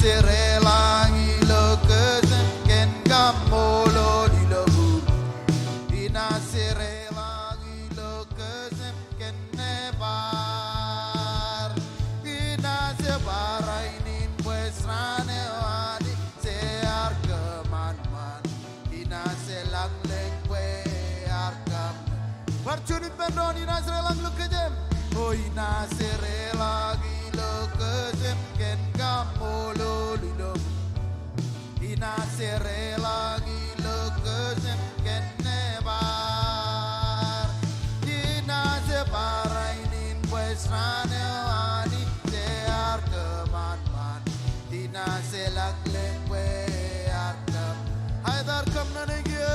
serelangi lo kesem ken gamolo di lobu ina serelangi lo kesem ken nebar ina sebarainin puesrane wadi sear keman-man ina selang leng we arkam Barcuni pendon ina serelang lo kesem oh ina serelangi lo kesem ken gamolo di lobu ina serelangi lo kesem ken nebar ina sebarainin puesrane wadi sear keman-man ina selak lengwe arkam haidar kam nanege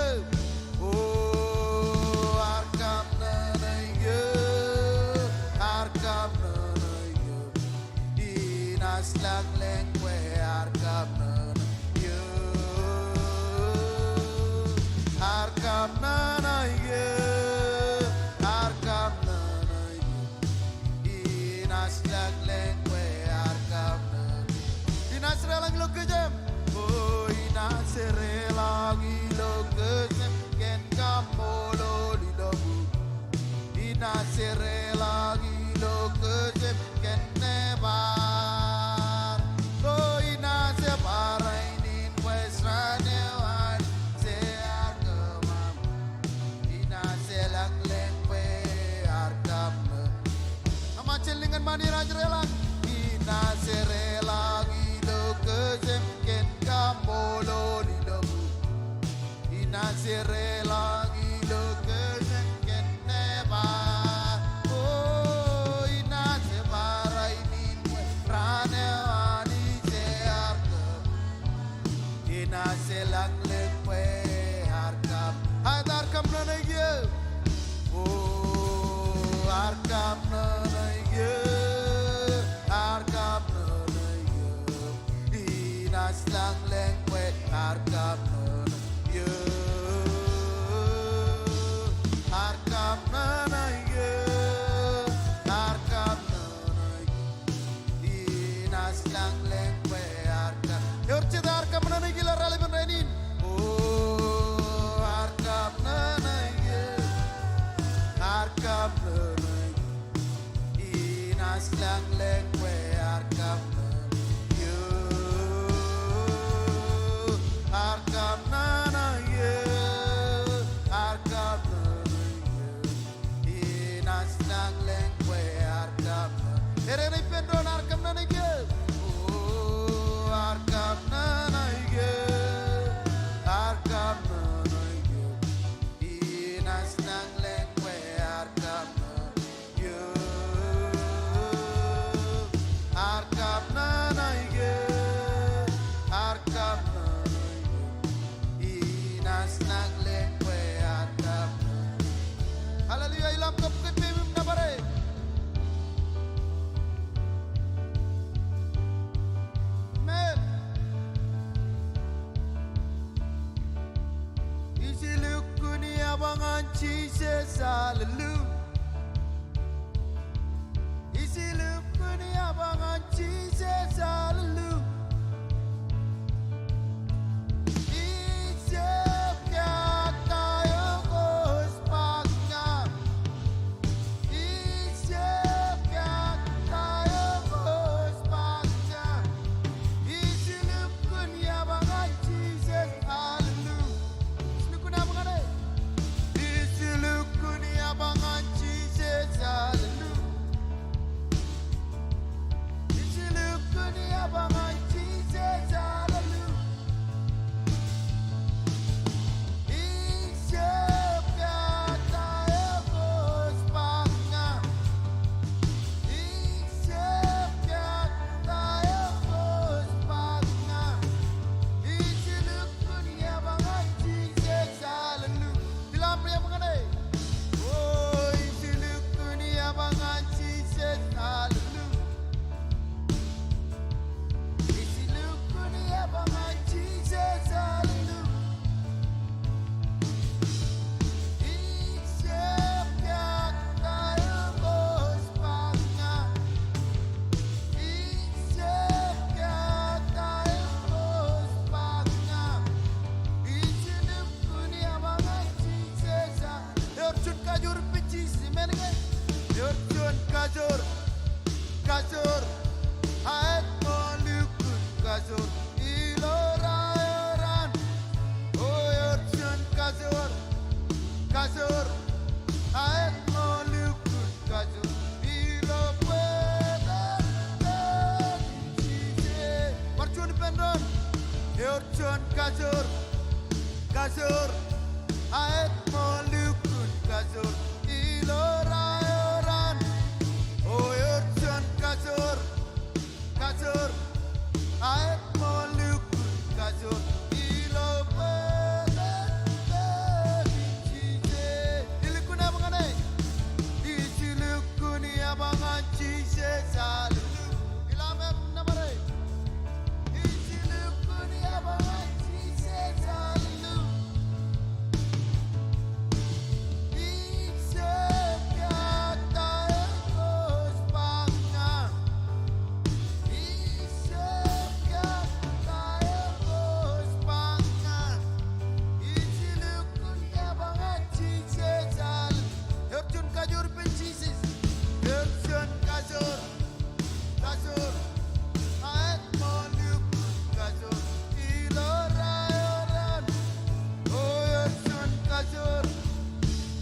oh arkam nanege arkam nanege ina selak lengwe arkam nanege arkam nanege arkam nanege ina selak lengwe arkam nanege ina serelang lo kejem oh ina serelangi lo kejem ken gamolo di lobu ina serelangi lo kejem ken nebar oh ina sebarainin puesrane wan sear kemam ina selang lengwe arkam nama celingan mani rajrelang ina serelangi lo kesem ken gamolo di lobu ina serelangi lo kesem ken nebar oh ina sebarainin puesrane wani sear kemam ina selang lengwe arkam haidar kam nanege oh arkam nanege arkam nanege ina selang lengwe arkam nanege arkam nanege arkam nanege ina selang lengwe arkam yorchida arkam nanege la rale ben renin oh arkam nanege arkam nanege ina selang lengwe arkam nanege arkam nanege arkam nanege ina selang lengwe arkam erene pendon arkam nanege oh arkam nanege arkam nanege ina selang lengwe arkam nanege arkam nanege arkam nanege ina selang lengwe arkam haleluya ilam kap kepimim nabare amen isilukuni abangan Jesus hallelujah isilukuni abangan Jesus hallelujah Abangan kajur pici simenenge yorchon kajur kajur haet molukun kajur ilorayoran oh yorchon kajur kajur haet molukun kajur ilopedan cice marchun pendon yorchon kajur kajur haet molukun kajur ilorayoran oh yorchon kajur kajur haet molukun kajur ilopedan cice dilukun abanganai dilukun abangan cice selalu ilamer namare dilukun abangan cice selalu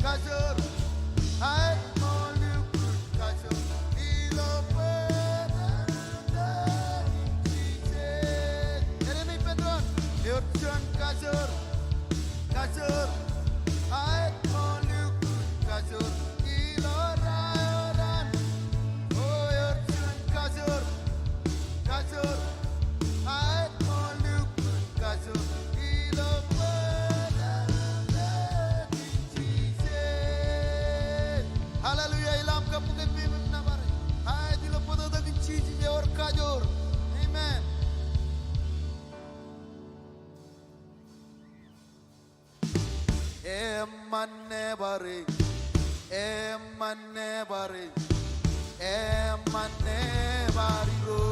Kajur, haet molukun kajur, ilopedan cice. Jeremy Pedron, yorchon kajur, kajur, haet molukun kajur, ilorayoran. Oh yorchon kajur, kajur, haet molukun kajur, ilopedan cice. Hallelujah, ilam kapuke bibim namare. Hai dilo podo da cici je or kajur. Amen. Emanne bare, emanne bare, emanne bariro.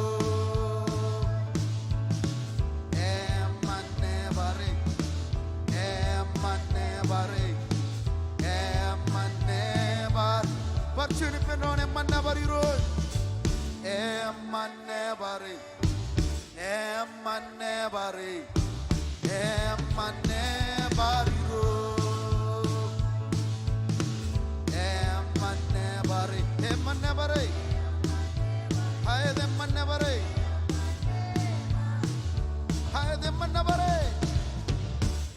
Emanne bare, emanne bare, emanne bar. Parchuni penon emanne bariro. Emanne bare, emanne bare, emanne bariro. Emanne bare, emanne bare, hayat emanne bare, hayat emanne bare,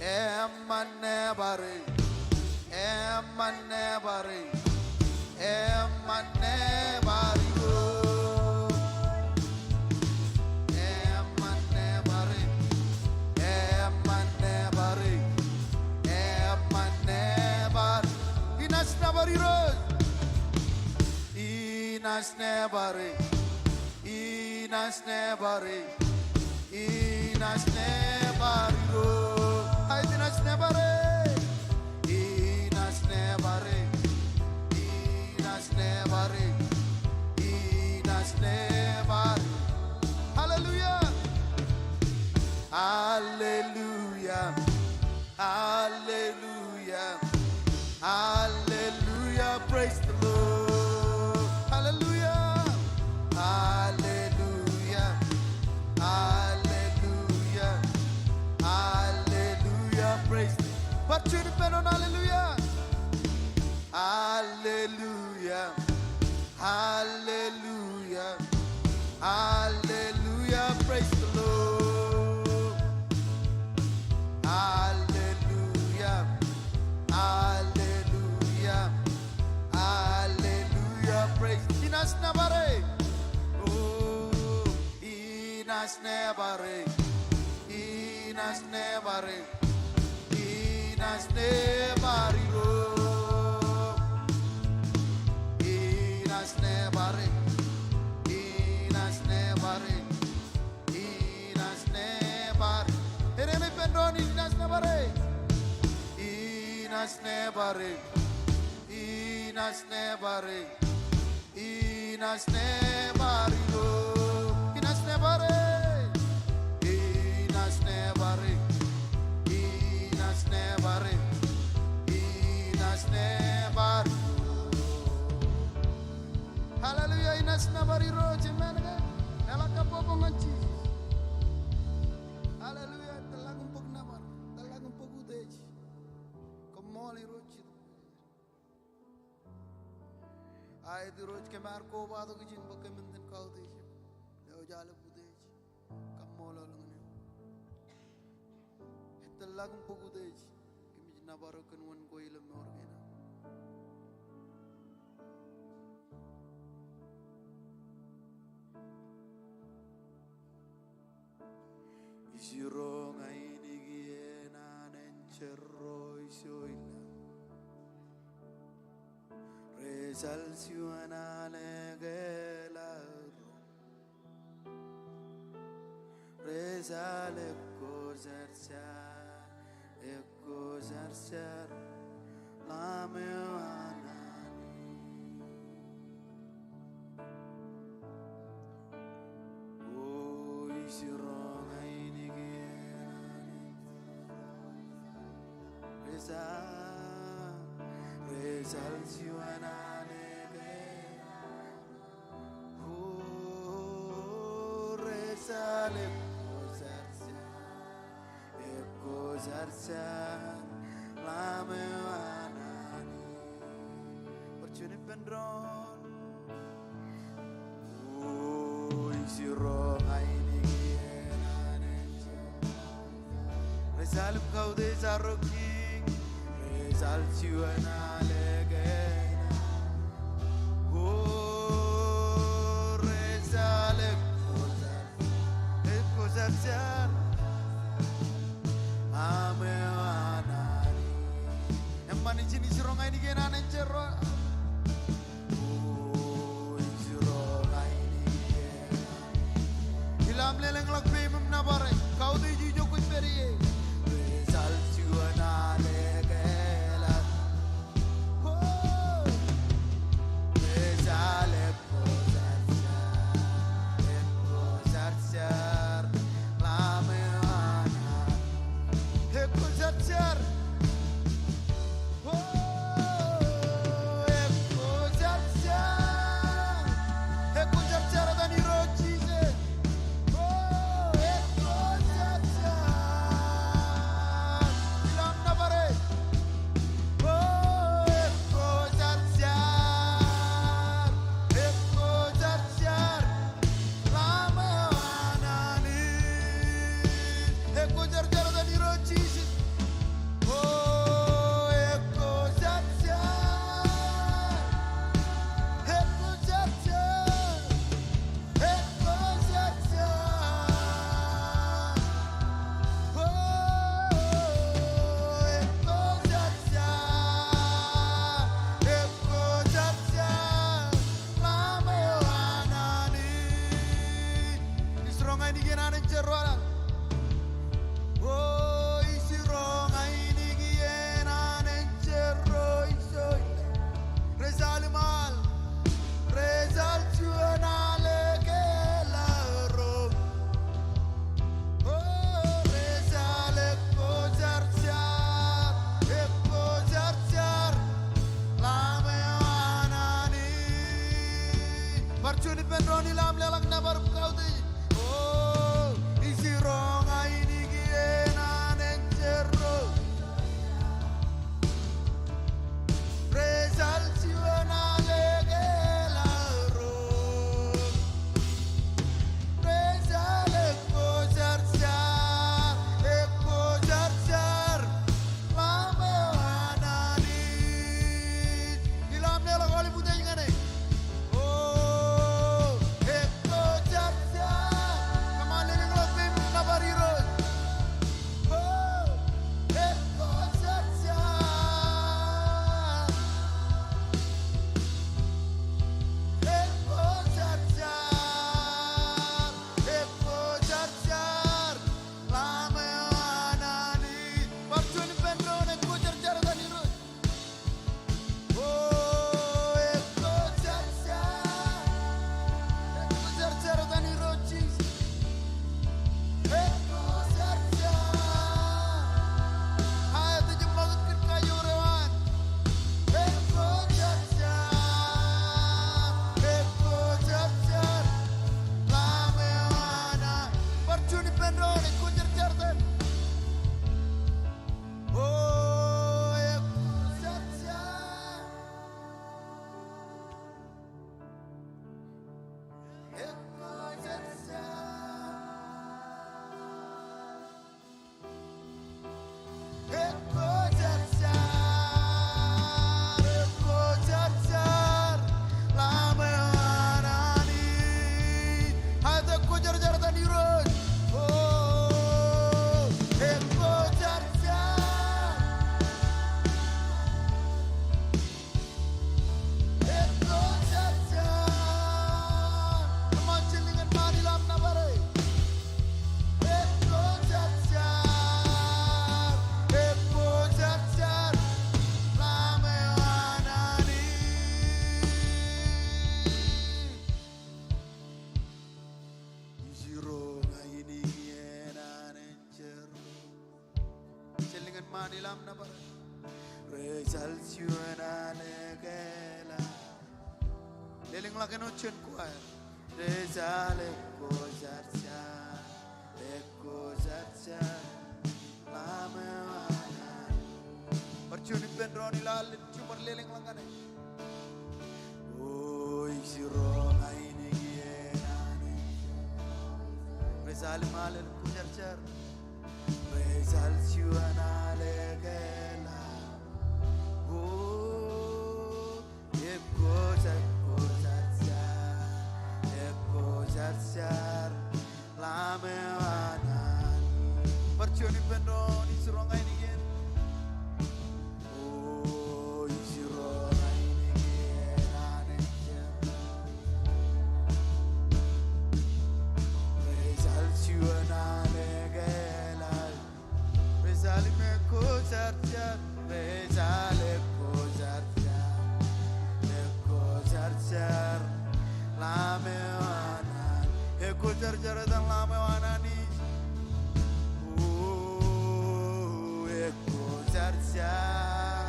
emanne bare, emanne bare, emanne bariro. Emanne bare, emanne bare, emanne bar. Inas nabariro. Inas nebare, inas nebare, inas nebariro. Hai inas nebare, inas nebare, inas nebare, inas nebare. Hallelujah, hallelujah, hallelujah, hallelujah. Praise the Lord. Hallelujah, hallelujah, hallelujah, hallelujah. Praise. Parchuni penon hallelujah, hallelujah, hallelujah, hallelujah. Praise the Lord. Hallelujah, hallelujah, hallelujah. Praise. Inas nabare, oh, inas nebare, inas nebare, inas nebariro, inas nebare, inas nebare, inas nebare. Erene pendoni inas nebare, inas nebare, inas nebare, inas nebariro, inas nebare, inas nebare, inas nebare, inas nebar. Yes, nabari roche menega. Ela kapopong Jesus. Hallelujah. Talagang pag nabar. Talagang pag-udej. Kamali roche. Ay di roche ke mar ko baado ke jin bakke menden kau dej. Leo jale budej. Kamolo langane. Talagang pag-udej. Kimi nabaro kanwan ko ilam norgena. Isiro ngaini giena nencerro isoila Resal siwana negelaro Resal eko zarsar lame wanani O isiro Resal siwana nege Resal eko zarsa lame wanani Percuni pendron Isiro aini gienane Resal kau desaroki Resal siwana legena Resal eko zarsa ame wanani Emani jini sironga ini gena nencerro sironga ini gena Hilam leleng lak bimem nabare Kau tu jujo kuit periye Resal siwana legela Resal eko zarsar lame wanani Eko zarsar Eko zarsar dani rochise Eko zarsar Ilam nabare Eko zarsar lama wanani Eko zarsar dani rochise Parcuni pendroni lam lelak nabar kau ti. Oh, isi ronga ini giena nencerro. Resal siwana legelaro. Resal eko zarsar lame wanani. Ilam lelak oli putih ngane. Oh, eko zarsar. Resalsiona legela Leling laki no chen choir Resale ko zarcha Eko zarcha Lame wana Percuni pendroni lalit cumar leling langane Oh isiro ngaini gienane Resale malel ku zarcha Resalsiona legela Oh, eko zarchar, lame wanan. Percioni pendon isurongai nigien. Oh, isurongai nigien anenjem. Resalsiona legela, resalime ko zarchar. Resale ko zarchar lame wanan eko zarchar dan lame wanani eko zarchar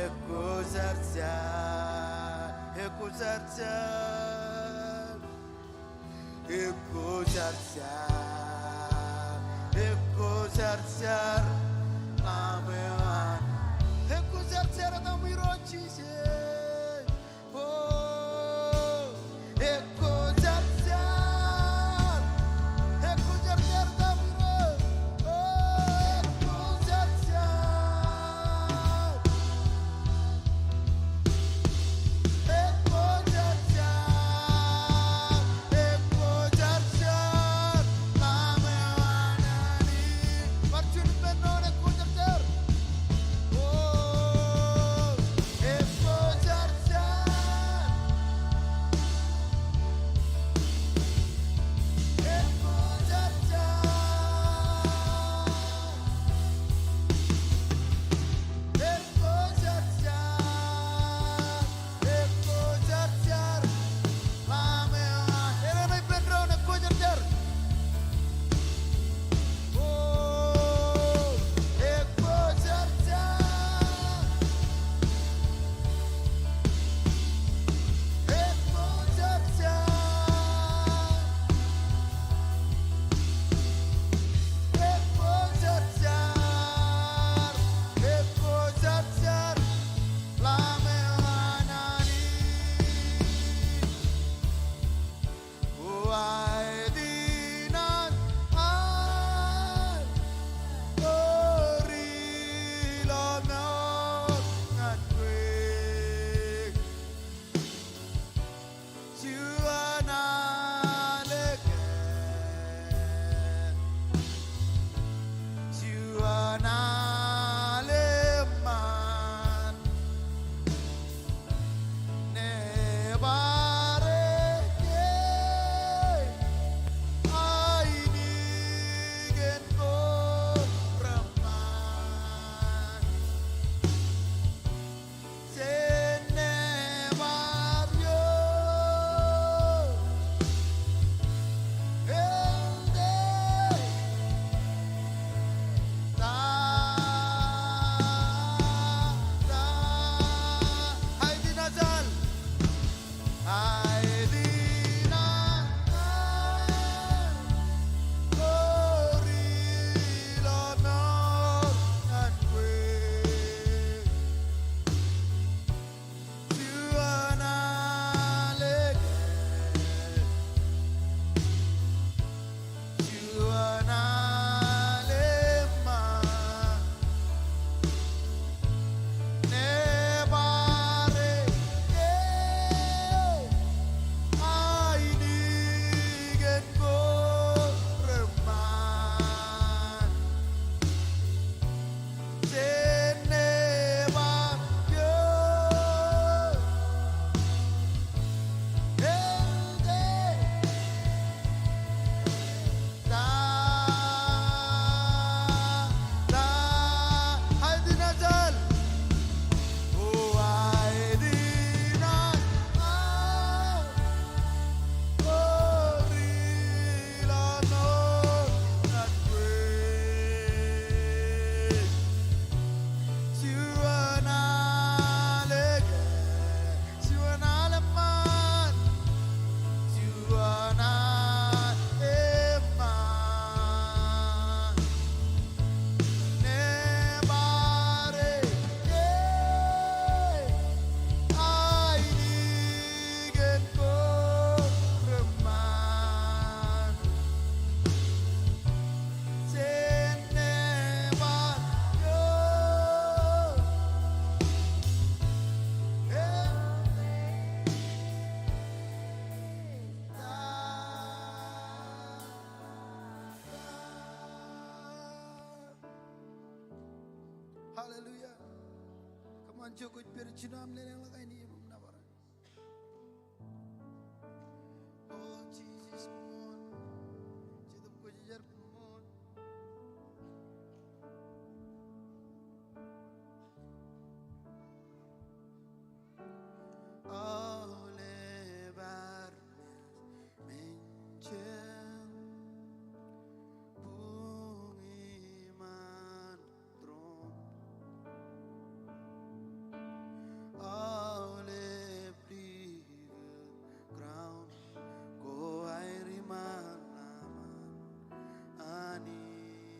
eko zarchar eko zarchar eko zarchar eko zarchar amewan eko zarchar namirochi se oh eko zarchar namiro oh eko zarchar amewanani parchuni penno Hallelujah. Come on, Joko, percinam yang lakai ni menawar. Oh Jesus, come on. Hidup ko jajar, come on. Oh, lebar mencem bungiman tron. Oh, le ground go airi manaman anisina.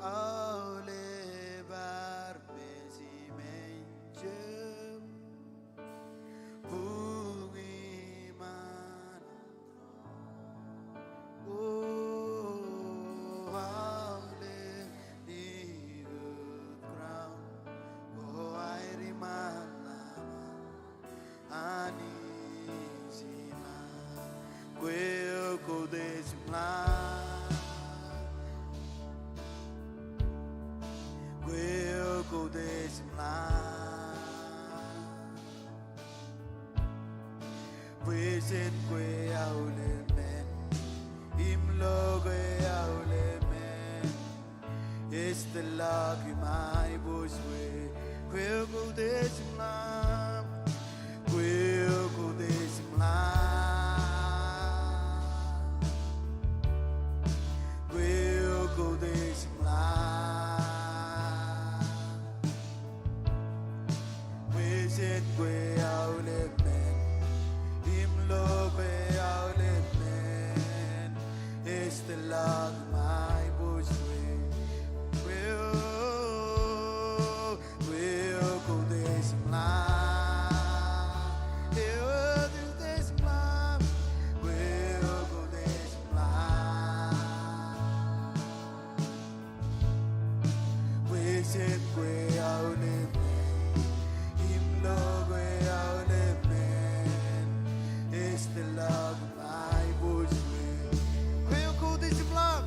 Oh, lebar besi mencem bungiman. Oh, how le ground go airi manaman anisina. Quel codesimlar. Quel codesimlar. Present que aulemen. Imlo que aulemen. Este lágrima y buswe. Quel codesimlar. Quel codesimlar. Quel codesimlar. Present que aulemen. Imlo que aulemen. Este lágrima y buswe. Quel codesimlar.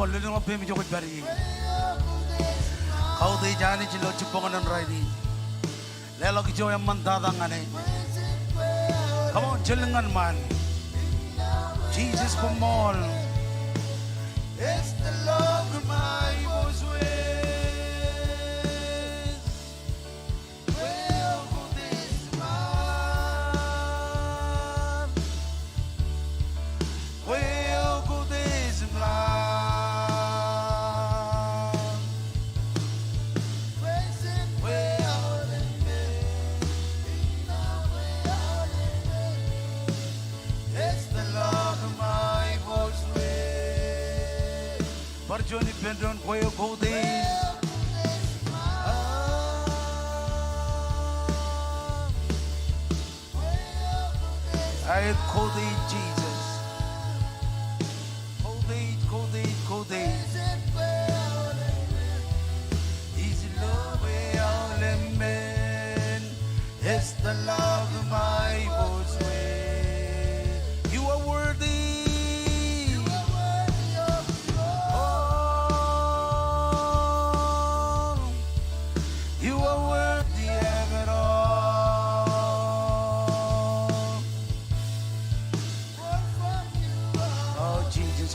Lulung apa yang jokot bari, kau deh jani cilo cipongan dan rai di, lelok hijau yang mentadang ane, kamu jelengan man, Jesus pemol, it's the love of my voice Johnny Pendron, Koyo Kode. I Kode Jesus. Kode. Easy love, all men. It's the love of my voice. You are worthy.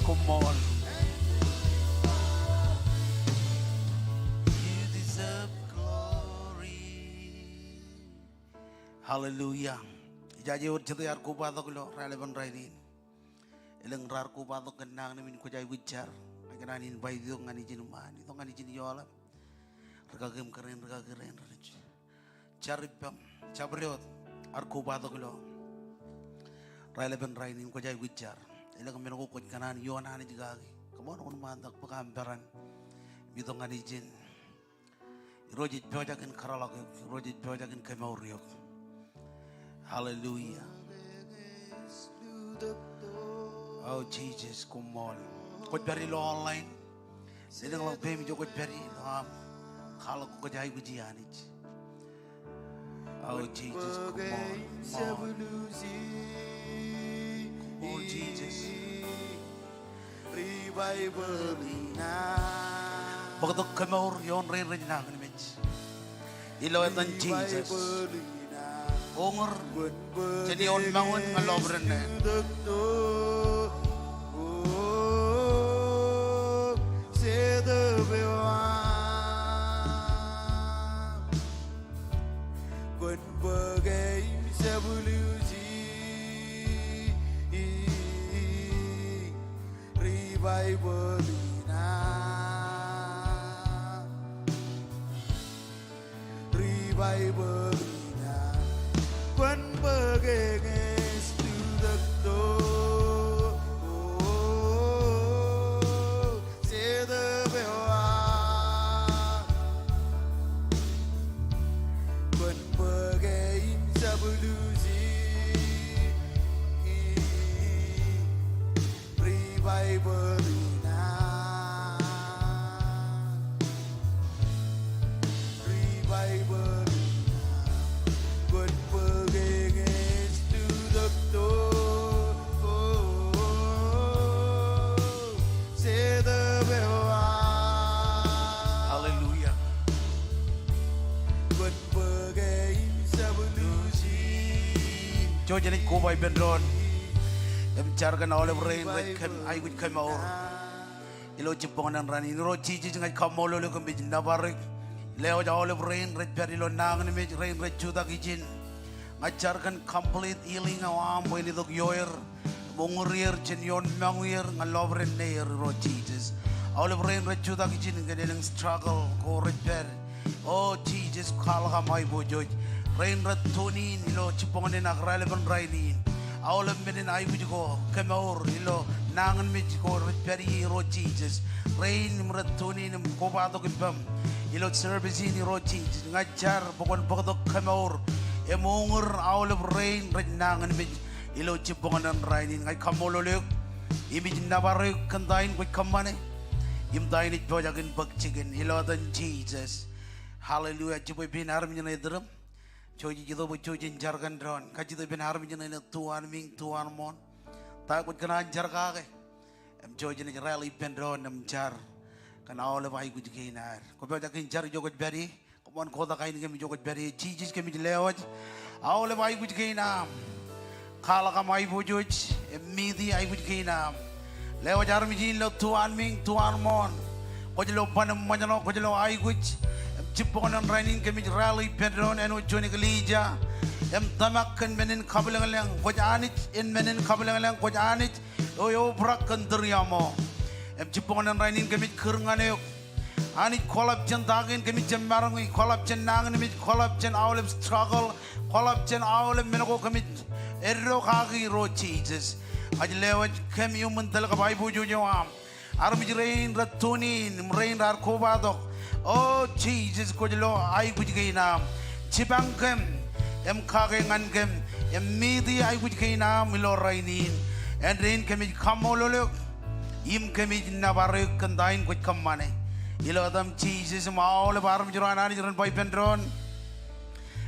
Come on. Hallelujah. Jaji urjat yar ku batok lo relevan rainin. Eleng rar ku batok kenang ni min ku jai wicar. Kenanin bayi itu ngani jinuman. Itu ngani jin yola. Regagem keren. Caripam cabriot ar ku batok lo relevan rainin ku jai wicar. Eleng min ku kenanan yona ni jigagi. Kemana un mantak pekamperan. Itu ngani jin. Rojit jojakin karalak. Rojit jojakin kemauriok. Hallelujah. Oh Jesus, come on. Kau beri lo online. Sedang lo pemi jo kau beri lo kalau kau jahit ujian itu. Oh Jesus, come on. Oh Jesus. Revival ina. Begitu kemur yon rin nang ni mech. Ilo etan Jesus. Onger jadi on bangun ngalobren ne. Jo jadi kubai bendron, mencarikan oleh rain rekan ayu kita mau, ilo Jepang dan rani ilo cici jangan kamu lalu kembali nabarik, leo jauh oleh rain red beri ilo nang ni mej rain red juta kijin, ngajarkan complete healing awam boleh itu yoir, mengurir jenyon menguir ngalobren neir ilo cici, oleh rain red juta kijin kedeling struggle ko red beri, oh cici kalau kamu ibu joj. Rain red tunin ilo Jepang ni nak relevan rainin. Awalnya menin ayu juga kemaur ilo nangan mijiko reperi ro Jesus. Rain red tunin kobato kibam ilo service ini ro Jesus. Ngajar bukan bukan kemaur. Emungur awalnya rain red nangan mij ilo Jepang dan rainin. Ngai kamololek imij nabarek kantain kuit kamane. Imtain it bojakin bakcikin ilo dan Jesus. Hallelujah. Jepang binar menjadi dalam. Coji itu bercoji jarkan drone, kaji itu benar menjadi tuan ming tuan mon, takut kena jar kage, coji ni rally pendron jar, kan awal bayi kuji kinar, kau baca kinjar jogot beri, kau kota kain kami jogot beri, cicis kami dilewat, awal bayi kuji kinar, kalau kamu ayu bujoj, midi ayu kuji kinar, lewat jar mijin lo tuan ming tuan mon, kau jelo panam manjano, kau jelo ayu kuji. Jepang dan rainin kami rally pedron eno joni kelija tamakan menen kabelang kojanit en menen kabelang kojanit oyo brakan teriamo Jepang dan rainin kami kerenganeo anit kolap jen tagin kami jembarang kolap jen nangan kami kolap jen awalem struggle kolap jen awalem menako kami erro kaki ro Jesus aja lewat kami mental kabai buju jawam armi rain ratunin rain arkobadok. Oh Jesus, kau jelo ayu kuji nam, cipang kem, kagengan kem, midi ayu kuji nam milo rainin, rain kami kamololok, kami nabarek kandain kuji kamane, ilo adam Jesus mau le baram juran ani juran boy pendron,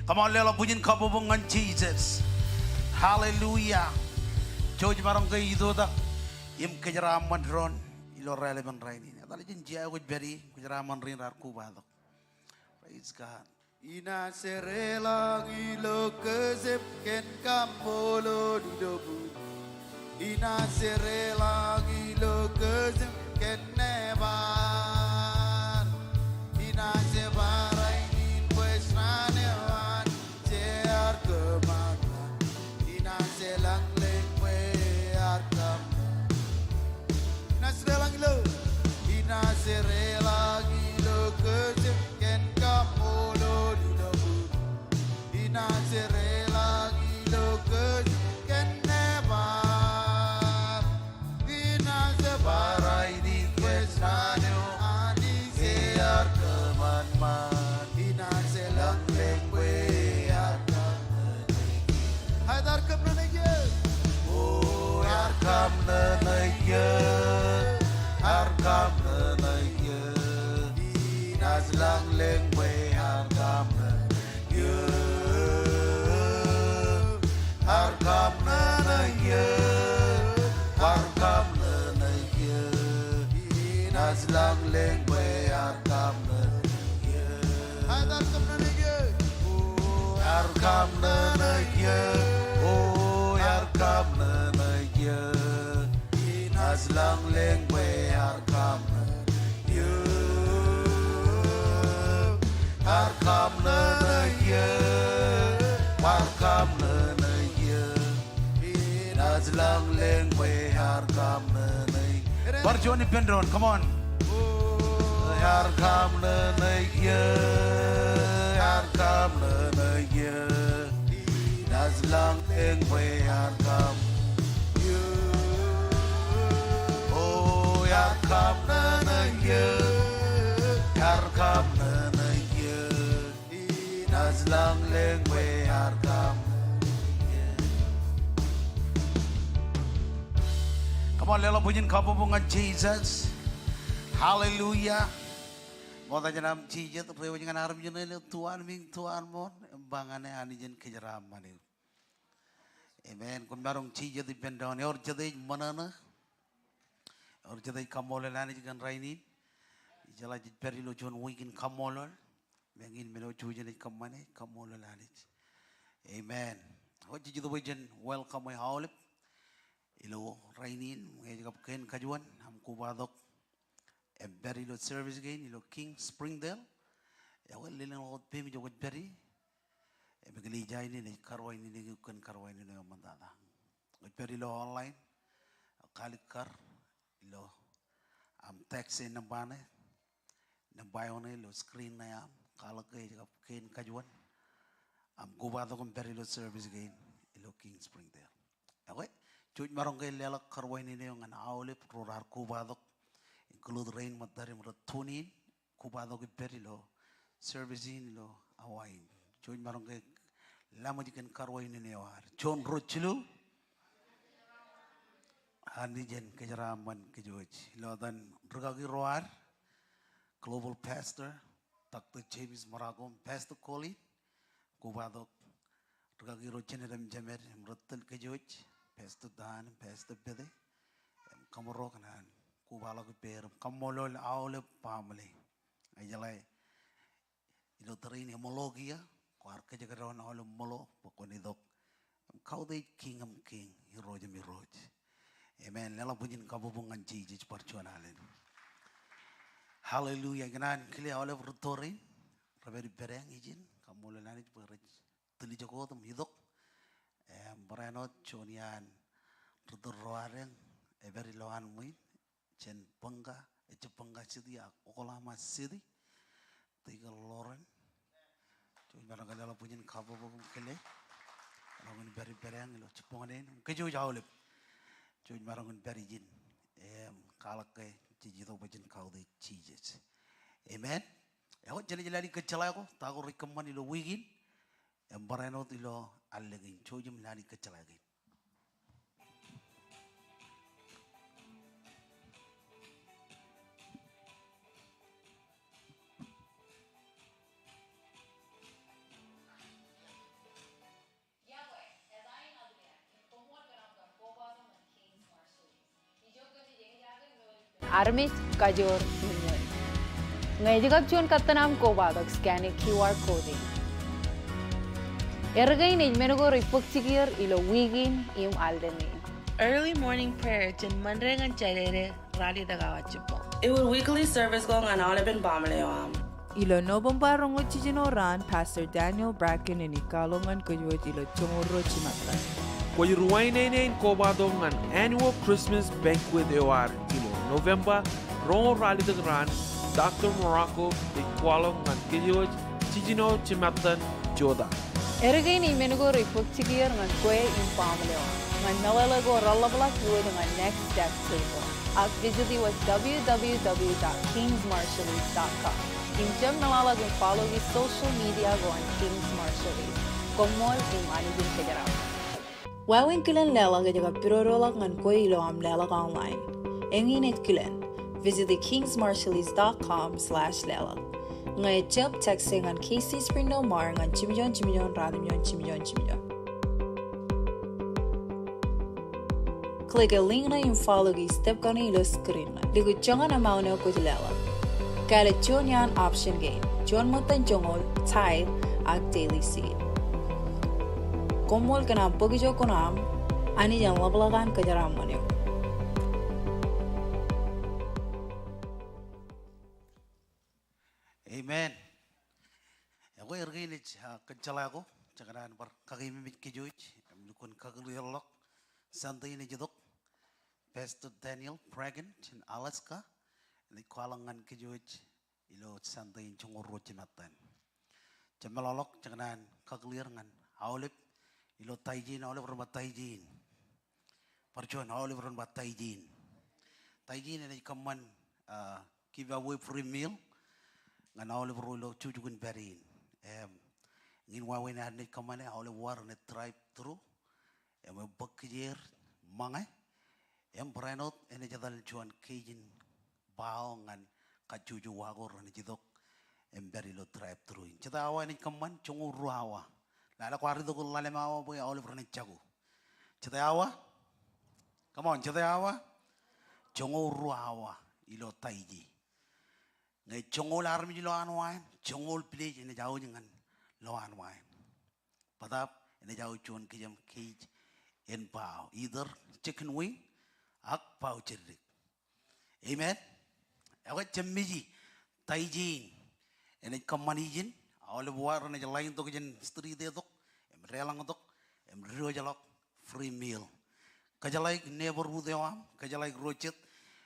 kamal le pujian kabubungan Jesus, Hallelujah, coji barang ke itu dah, kejeraman dron, ilo relevan rainin. Tali jenjia kuj beri kujeraman rin rarku batok. Praise God. Ina serela ilo kezep ken kampolo di dobu. Ina serela ilo kezep ken neban. Ina sebarai nin pues nanewan cear ke na ye nas lang leng we har kam na ye har kam na ye har kam na ye nas lang leng we har kam na ye har kam na ye har kam na ye oh har kam na ye nas lang leng we har kam na ye har kam na ye har kam na ye nas lang leng we har kam na Barjoni Pendron, come on. har kam na ye har kam na ye nas lang leng we har kam ye oh har kam na ye har kam na ye nas lang leng we har kam Come on, lela pujian kabubungan Jesus. Hallelujah. Mau tanya nam Jesus, tapi jangan harap jangan Tuhan ming Tuhan mon, bangannya ani jen kejaram mani. Amen. Kun barong Jesus di pendon, or jadi mana na, or jadi kamolel ani jangan rainin. Jala jid perilo John weekend kamolel, mengin melo cuci ni kamane kamolel ani. Amen. What did you do wajan welcome my haulip. Ilo rainin, ngajak ken kajuan, ham kubadok. Berry lo service again, ilo King Springdale. Ya well, lilang lot pemi jo berry. Begili jai ni karwai ni kan karwai ni yang mandata. Berry lo online, kali kar, ilo am text in nambane, nambayone lo screen na yam, kalau ke jap ken kajuan. Am kubadok am berry lo service again, ilo King Springdale. Ya well, cuci marong ke lelak karwai ni yang an awalip rorar kubadok. Include rain matari tunin kubado ke perilo servicing lo awain cuy marong ke lama jikan karwai ni newar John Rochilu hani jen kejaraman kejuj lo dan regagi roar global pastor Dr. James Maragom pastor Colin kubado regagi rochen ram jamer mrotel kejuj pastor Dan pastor Bede kamoro kanan kubala ke per kamolol awle pamle ajalai ilo terin homologia kuar ke jagaron awle molo pokoni dok kau dei king am king hiroj mi roj amen lela pujin kabubungan Jesus percuan alen haleluya ganan kili awle rutorin raberi bereng izin kamolol ani peraj teli jago tum hidok berenot chonian rutor roareng every loan muin chen pengga pengga sidi okolama sidi tiga loren cuy barang kali punya kabu bogum kele barang beri berang lo ceponganen kejo jauh lep cuy barang beri jin kalak ke cici tu punya kau de Jesus amen ya kok jadi kecela aku tahu rekomen ilo wigin berenot ilo allegin cuy jadi kecela lagi. Armis Kajor Munyoy. Ngayjagab chun katanam ko badak scanning QR coding. Ergain ejmenugo ripokchigir ilo wigin im aldeni. Early morning prayer jen mandrengan chairere rally dagawachipo. It would weekly service going on all in Bamaleoam. Ilo nobombarong chijino ran Pastor Daniel Bracken and ikalongan kujwat ilo chunguro chimatan. Koyruwainen kobadong an annual Christmas banquet ewar ilo November rongo rally the ran Dr. Morocco de kwalong an kujwat chijino chimatan joda. Ergain ejmenugo ripokchigir ngan kwe im pamleo. Ngan nalalago rallabla kuwe ngan next step table. At visiti was www.kingsmarshalleys.com. Imjam nalalag yung follow his social media go on Kings Marshalleys. Komol im anigin kagaraw. Wawin kilen lelang ga jaga pirorolak ngan kwe ilo am lelag online. Engin et kilen. visit thekingsmarshalese.com/lela. Ngay job texting on KC Spring No Mar ngan chimijon radimyon chimijon. Click a link na yung follow gi step ka na ilo screen na. Ligo jangan na mauna ko lela. Kala John yan option game. John mo tan jongol, tithe, ag daily seed. Komol ka na bagijo ko na ani yang lablagan ka jaram mo niyo. Amen. Ako erginit kencala ako, cakaran par kakimimit kijuj, amlukun kagluyalok, santai ini jedok, Pastor Daniel Pragan in Alaska, ini kualangan kijuj, ilo santai cunguru cimatan. Cemelalok cakaran kaglirangan, aulip, ilo taijin, aulip rumah taijin, perjuan aulip rumah taijin, taijin ini kaman giveaway free meal. Ngan awal berulo cucukan berin, ngin wawen ada kamane awal war net tribe through, bakjer mangai, perenot ene jadal cuan kejin bau ngan kacucu wagor ene jidok, berilo tribe through. Cita awa ene kaman cungur ruawa, lala kuari tu kul lalem awa boy awal berenet cagu. Cita awa, come on cita awa, cungur ruawa ilo taiji. Ngay chongol army di loan wine, chongol play ini jauh jangan loan wine. Padahal ini jauh cuan kejam cage in pau, either chicken wing, ak pau cerdik. Amen. Awak cemiji, taijin, ini kemanijin, awal buar ini lain tu kejen stri dia tu, relang tu, rio jalok free meal. Kajalai neighborhood awam, kajalai rocet,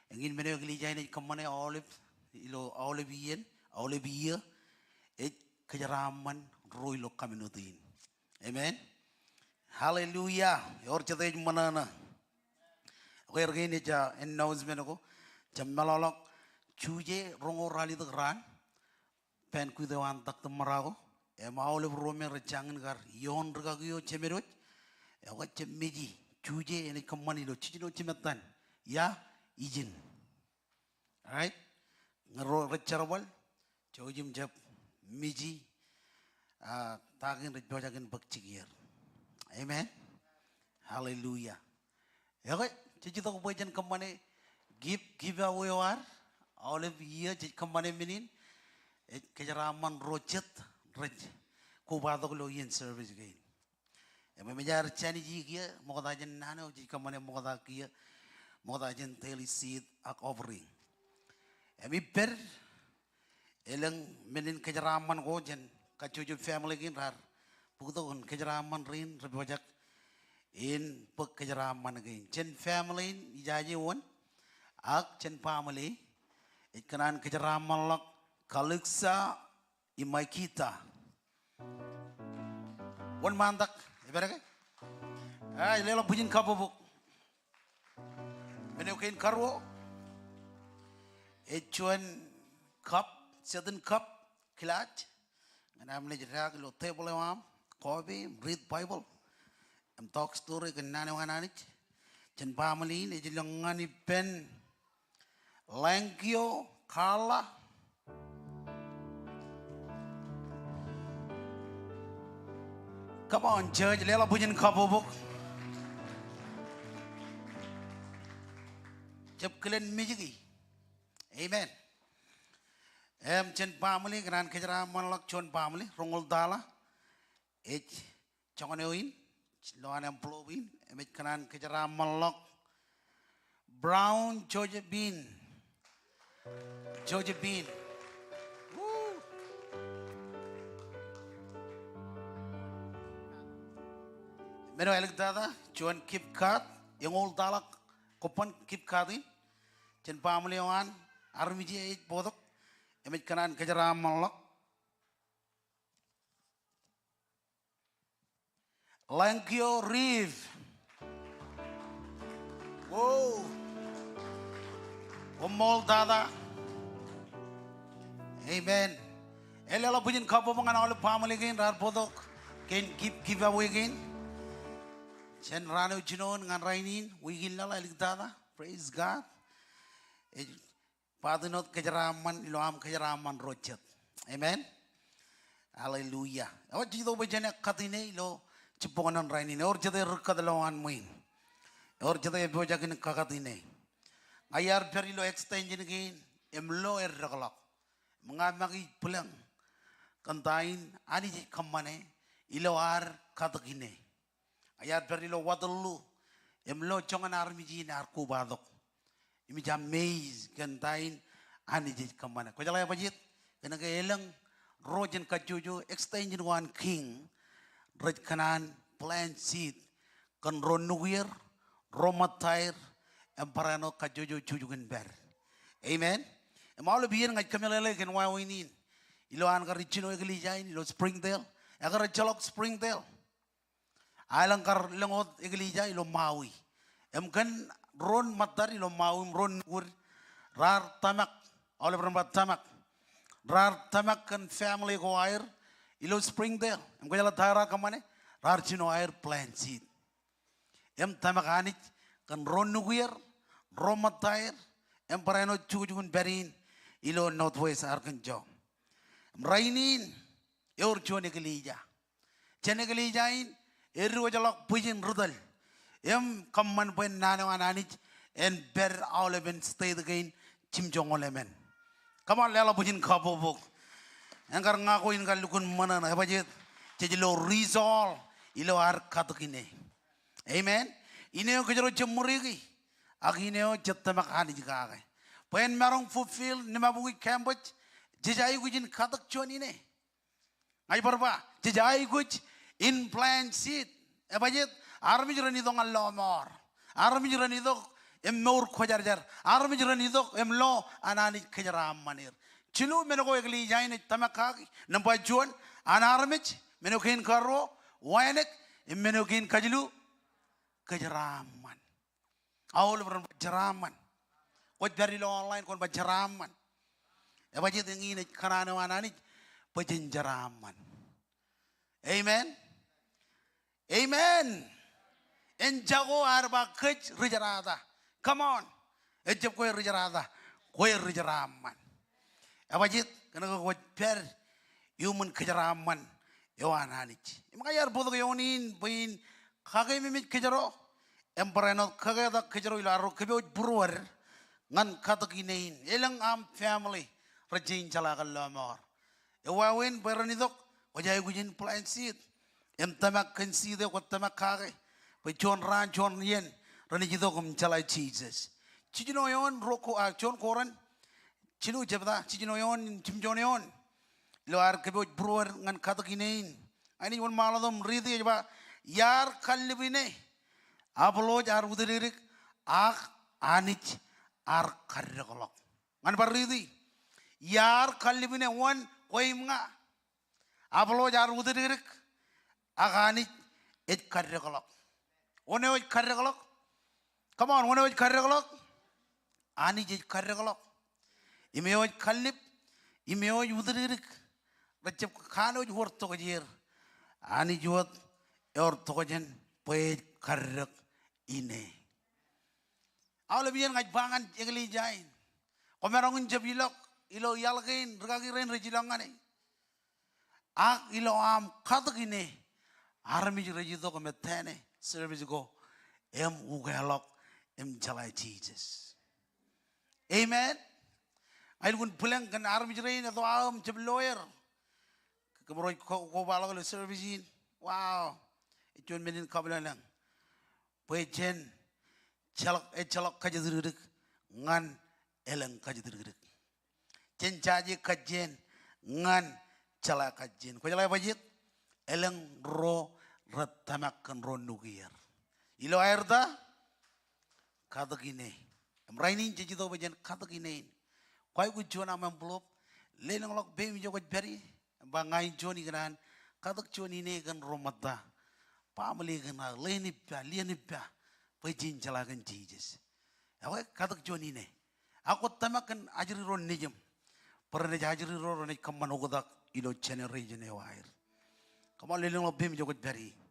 ingin menengok lijai ini kemana olive. Ilo awlebiyen, awlebiya, kejaraman roy lo kaminutin. Amen. Hallelujah. Yor cete manana. Wer gini ja announcement ko. Jammalalok chuje rongo rali de gran. Pen kude wan tak temarago. Awle rome recangin gar yon regagyo chemerot. Ewa chemeji chuje ini kemani lo chino chimetan. Ya izin. Alright. Ngero recarwal, jauhim jab miji, tagin rejojakin bakcigir. Amen. Hallelujah. Ya kan, cici tak buajan kemana give away war, olive year cici kemana minin, kejaraman rojet, kubatok lo yen service gain. Eme mejar cani jigia, mau katajan nano cici kemana mau katakia, mau katajan daily seed ak offering. Emi per eleng menin kejaraman gojen kacucu family gin rar pukutun kejaraman rin rebajak in pek kejaraman gin chen family ijaji won ak chen family ikanan kejaraman lok kaliksa imai kita won mandak ibarat ay lela bujin kapobuk menukin karwo Echuan cup, certain cup, clutch, and I'm like a little table am, coffee, read Bible, and talk story can nano ananich, Chen Pamalin, Ejilongani pen, Lankio, Carla. Come on, church, Lela Pujan couple book. Chep Killen Mijigi. Amen. Chen family gran kejara manlak chon family rongol dala chongoneoin loan employing emet kanan kejara manlak brown Georgia bean mero elek dada chon keep card yang old dala kopan keep cardin chen family wan armiji bodok emet kanan kejara manlak Lankio Reeve. Whoa. Umol dada. Amen. Elela punya kapo mengenal oleh family gain rar bodok gain give away gain. Chen rano jinon ngan rainin wigil lala elik dada. Praise God. Patinot kejeraman ilo am kejeraman rocet. Amen. Haleluya. Awak jito bejana katine ilo cipongan raini. Or jete rekadalawan muin. Or jete bojakin kakatine. Ayar peri lo extension gin. Emlo errakalak. Mengamagi pulang. Kantain ani kamane ilo ar katakine. Ayar peri lo wadalu. Emlo chongan armi jin ar kubadok. Imi jam maize kantain ani jit kamana. Ko jala pajit kana ke elang rojen kajuju extension one king roj kanan plant seed kan ronuguer romatair emparano kajuju jujugan ber. Amen. Emalo biyen ngai kamelele ken wa winin. Ilo an ka richino egli jain ilo Springdale. Agar chalok Springdale. Alang kar lengot egli jai ilo Maui. Kan ron matari lo maum ron ur rar tamak oleh perempat tamak rar tamak kan family ko air ilo Springdale ko jala tara kamane rar chino air plant seed tamak anit kan ron nuguer ron matair pareno chujun berin ilo northwest Arkansas rainin eur chone gelija chene gelijain eru jalak pujin rudal kamman pen nano ananich and ber all stay again Kim Jong olemen. Come on lela pujin kapo book. Engkar ngakuin kalukun mana na bajet. Jadi lo resolve ilo ar katukine. Amen. Ineo kejero cemurigi. Agineo jetamak ani jika agai. Pen marong fulfill nima bui Cambridge. Jejai kujin katuk cuan ini. Ay parba. Jejai kuj in plant seed. Bajet. Armi jiran itu ngallo mor. Armi jiran itu emor khojar-jar. Armi jiran itu emlo anani kejaram manir. Cilu menoko egli jain tamakaki nampai juan anarmich menokin karo wayanek menokin kajlu kejaraman. Awal berjaraman. Kau dari lo online kau berjaraman. Bajet ini karena anani berjaraman. Amen. Amen. Enjago arba kech rijarada. Come on. Ejep koy rijarada. Koy rijaraman. Abajit kana ko per human kejaraman yawan hanich. Makayar bodo yonin buin kagay mimit kejaro. Empareno kagay da kejaro ilaro kebe burwer ngan katakinain. Ilang am family rajin chalakal lamor. Ewawin beranidok wajay gujin plant seed. Tamak kenside ko tamak kagay. John ran John yen rani jido kum chalai Jesus. Chijino yon roko John koran chinu jebda chijino yon chimjon yon lo ar kebo brewer ngan katakinain. Ani won maladom ridi jeba yar kallibine abloj ar udiririk ak anich ar karrekolok. Ngan baridi yar kallibine won koimnga abloj ar udiririk ak anich et karrekolok. One oj karrekolok. Come on, one oj karrekolok. Ani jej karrekolok. Ime oj kallip. Ime oj udiririk. Recep kan oj horto kajir. Ani juat horto kajen pej karrek ine. Awal biar ngaj bangan egli jain. Komerangun jabilok ilo yalgain regagiren rejilangane. Ak ilo am katak ine. Armi rejito kometene. Service go ugalok jalai Jesus. Amen. Ayo kun pulang kan army jerain atau am jeb lawyer. Kemudian ko balak le service in. Wow. Itu menin kabel lang. Pejen calak kajidirik ngan elang kajidirik. Jen caji kajen ngan calak kajen. Ko jalai bajit elang ro ratamak ron nugier. Ilo air da katakine. Rainin jadi to bajan katakine. Kau ikut jual nama belum. Lenong lok bem jauh beri. Bangai joni kan. Katak joni ne kan romata. Pamali kan lenipya lianipya. Pejin jalakan Jesus. Awak katak joni ne. Aku tamakan ajri ron nijem. Pernah ajri ron ne kaman ogodak ilo channel region air. Kamu lenong lok bem jauh beri.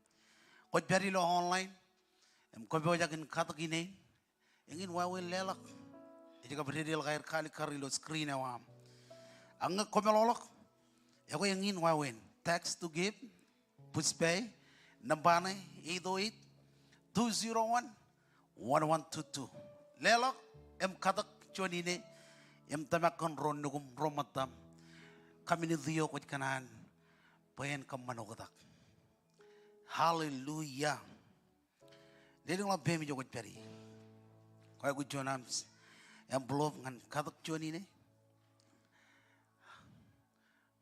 Kau beri lo online, kau bawa jakin kata gini, ingin wawe lelak, jika berdiri kair kali karilo screen awam. Ang komelolok, ako yung in wawin. Text to give, push pay, nambane 808-201-1122. Lelok, em katak chonine, em tamakon ron nugum romatam. Kami ni Dio ko kanan, payan kam manogotak. Hallelujah. Dili nga bemi jo ko peri. Kaya ko jonams, em blow ngan katak chonine.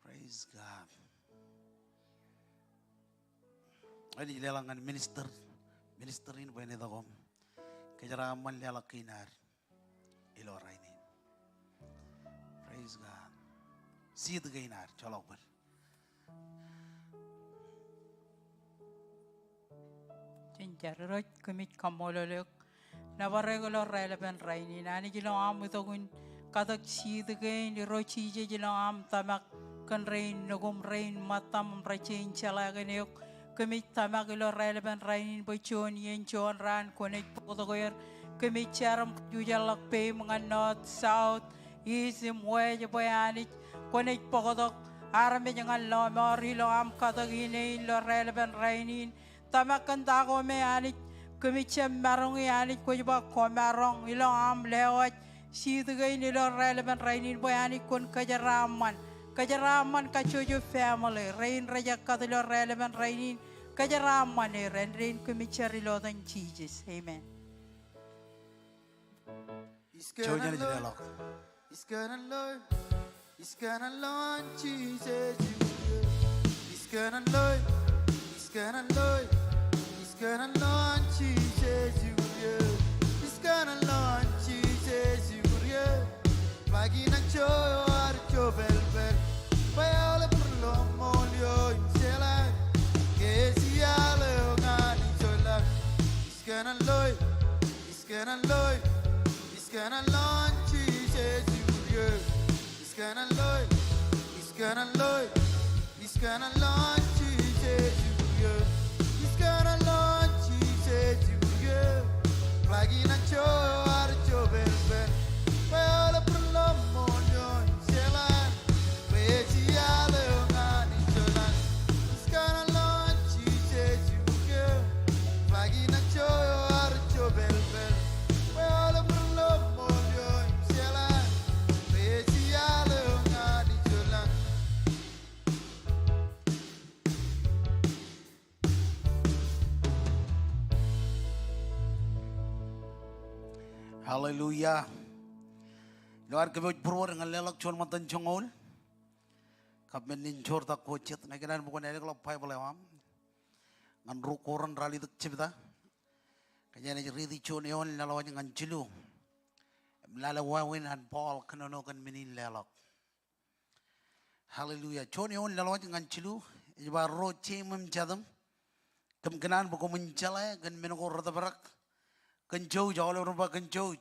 Praise God. Ay lelangan ministerin pa nito ko. Kaya man lelak kinar iloray ni. Praise God. Sid gainar chalok bar. Jinjarot kumit kamololok. Nabarregular relevant raini. Nani jilang am utagun katak sid gain di rochi jilang am tamak kan rain nugum rain matam rachain chalaganyok. Kumit tamak ilo relevant raini bochon yen chon ran connect potogoyer. Kumit charam jujalak pe mga north south east west boyanit. Connect pokotok arame jangan lomor hilo am katak ini lo relevant rainin. Tamak kan tako me anit kumitsem marong anit ko juba komarong ilo am lewat situ gay nilo relevant rainin boy anit kon kajaraman kacuju family rain raja katilo relevant rainin kajaraman rain kumitser ilo dan Jesus amen. Jojan di dialog. He's gonna learn Jesus. He's gonna learn Jesus. He's gonna learn Jesus. Pagi na choyo archo belbel. Bayale perlo molio inselan. Kesi ale ngani cholan. He's gonna learn Jesus. He's gonna learn Jesus. He's gonna learn Jesus. Lagi na choyo archo belbel. Bayale perlo molio inselan. Kesi ale ngani cholan. He's gonna learn Jesus. Lagi na choyo archo belbel. Bayale perlo molio inselan. Kesi ale ngani cholan. Hallelujah. Luar kebut berwar dengan lelak cuan matan congol. Kami ninjor tak kocet. Nakinan bukan ada kalau pai boleham. Ngan rukoran rali tak cipta. Kaya ni ridi cuan yon lalawan dengan cilu. Lalawawin han Paul kenono kan minin lelak. Hallelujah. Cuan yon lalawan dengan cilu. Iba roce memjadam. Kemkenan buku mencalai kan menukor rata berak. Kencau jauh rumah kencau.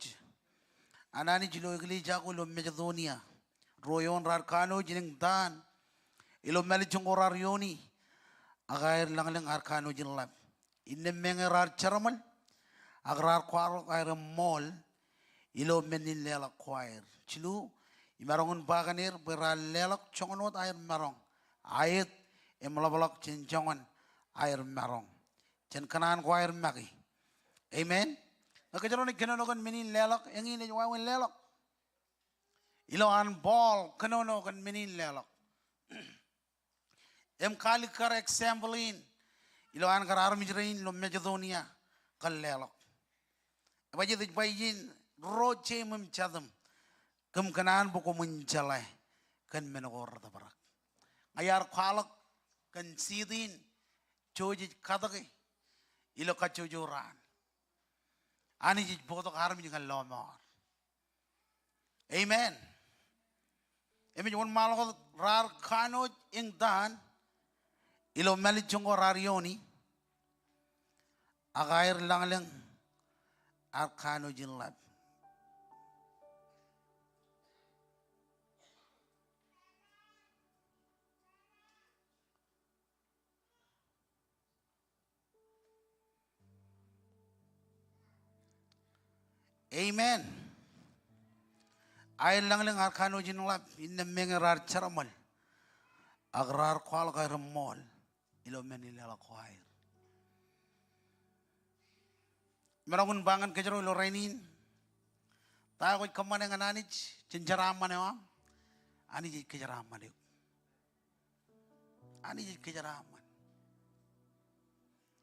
Anani jilo igli jago lo Macedonia. Royon Arkano jining dan. Ilo meli congor Arioni. Agair lang Arkano jinlap. Inne mengerar charman. Agrar kwaro air mall. Ilo menin lelak kwair. Cilu imarongun baganir beral lelak congonot air marong. Ayat emalabalak cincongan air marong. Cen kanan kwair magi. Amen. Nakajaron ni kenono kan menin lelak, yang ini jawabin lelak. Iloan ball kenono kan menin lelak. Em kali kar example in. Iloan kar armijrein lo Macedonia kan lelak. Baca tu bayin roce memcadam. Kem kanan buku mencalai kan menogor tabarak. Ayar kalak kan sidin coji katake. Ilo kacojoran. Ani jij botok harmi dengan lomor. Amen. Emi jual malok rar kano ing dan ilo meli jongo rarioni agair lang ar kano jinlab. Amen. Ay lang arkano jinlap inna mengerar charamal. Agrar kwal kay remol. Ilo menilala kwair. Merangun bangan kejero ilo rainin. Tayo ko'y kamane nga nanij. Chenjaraman ewa. Ani jid kejaraman ewa. Ani jid kejaraman.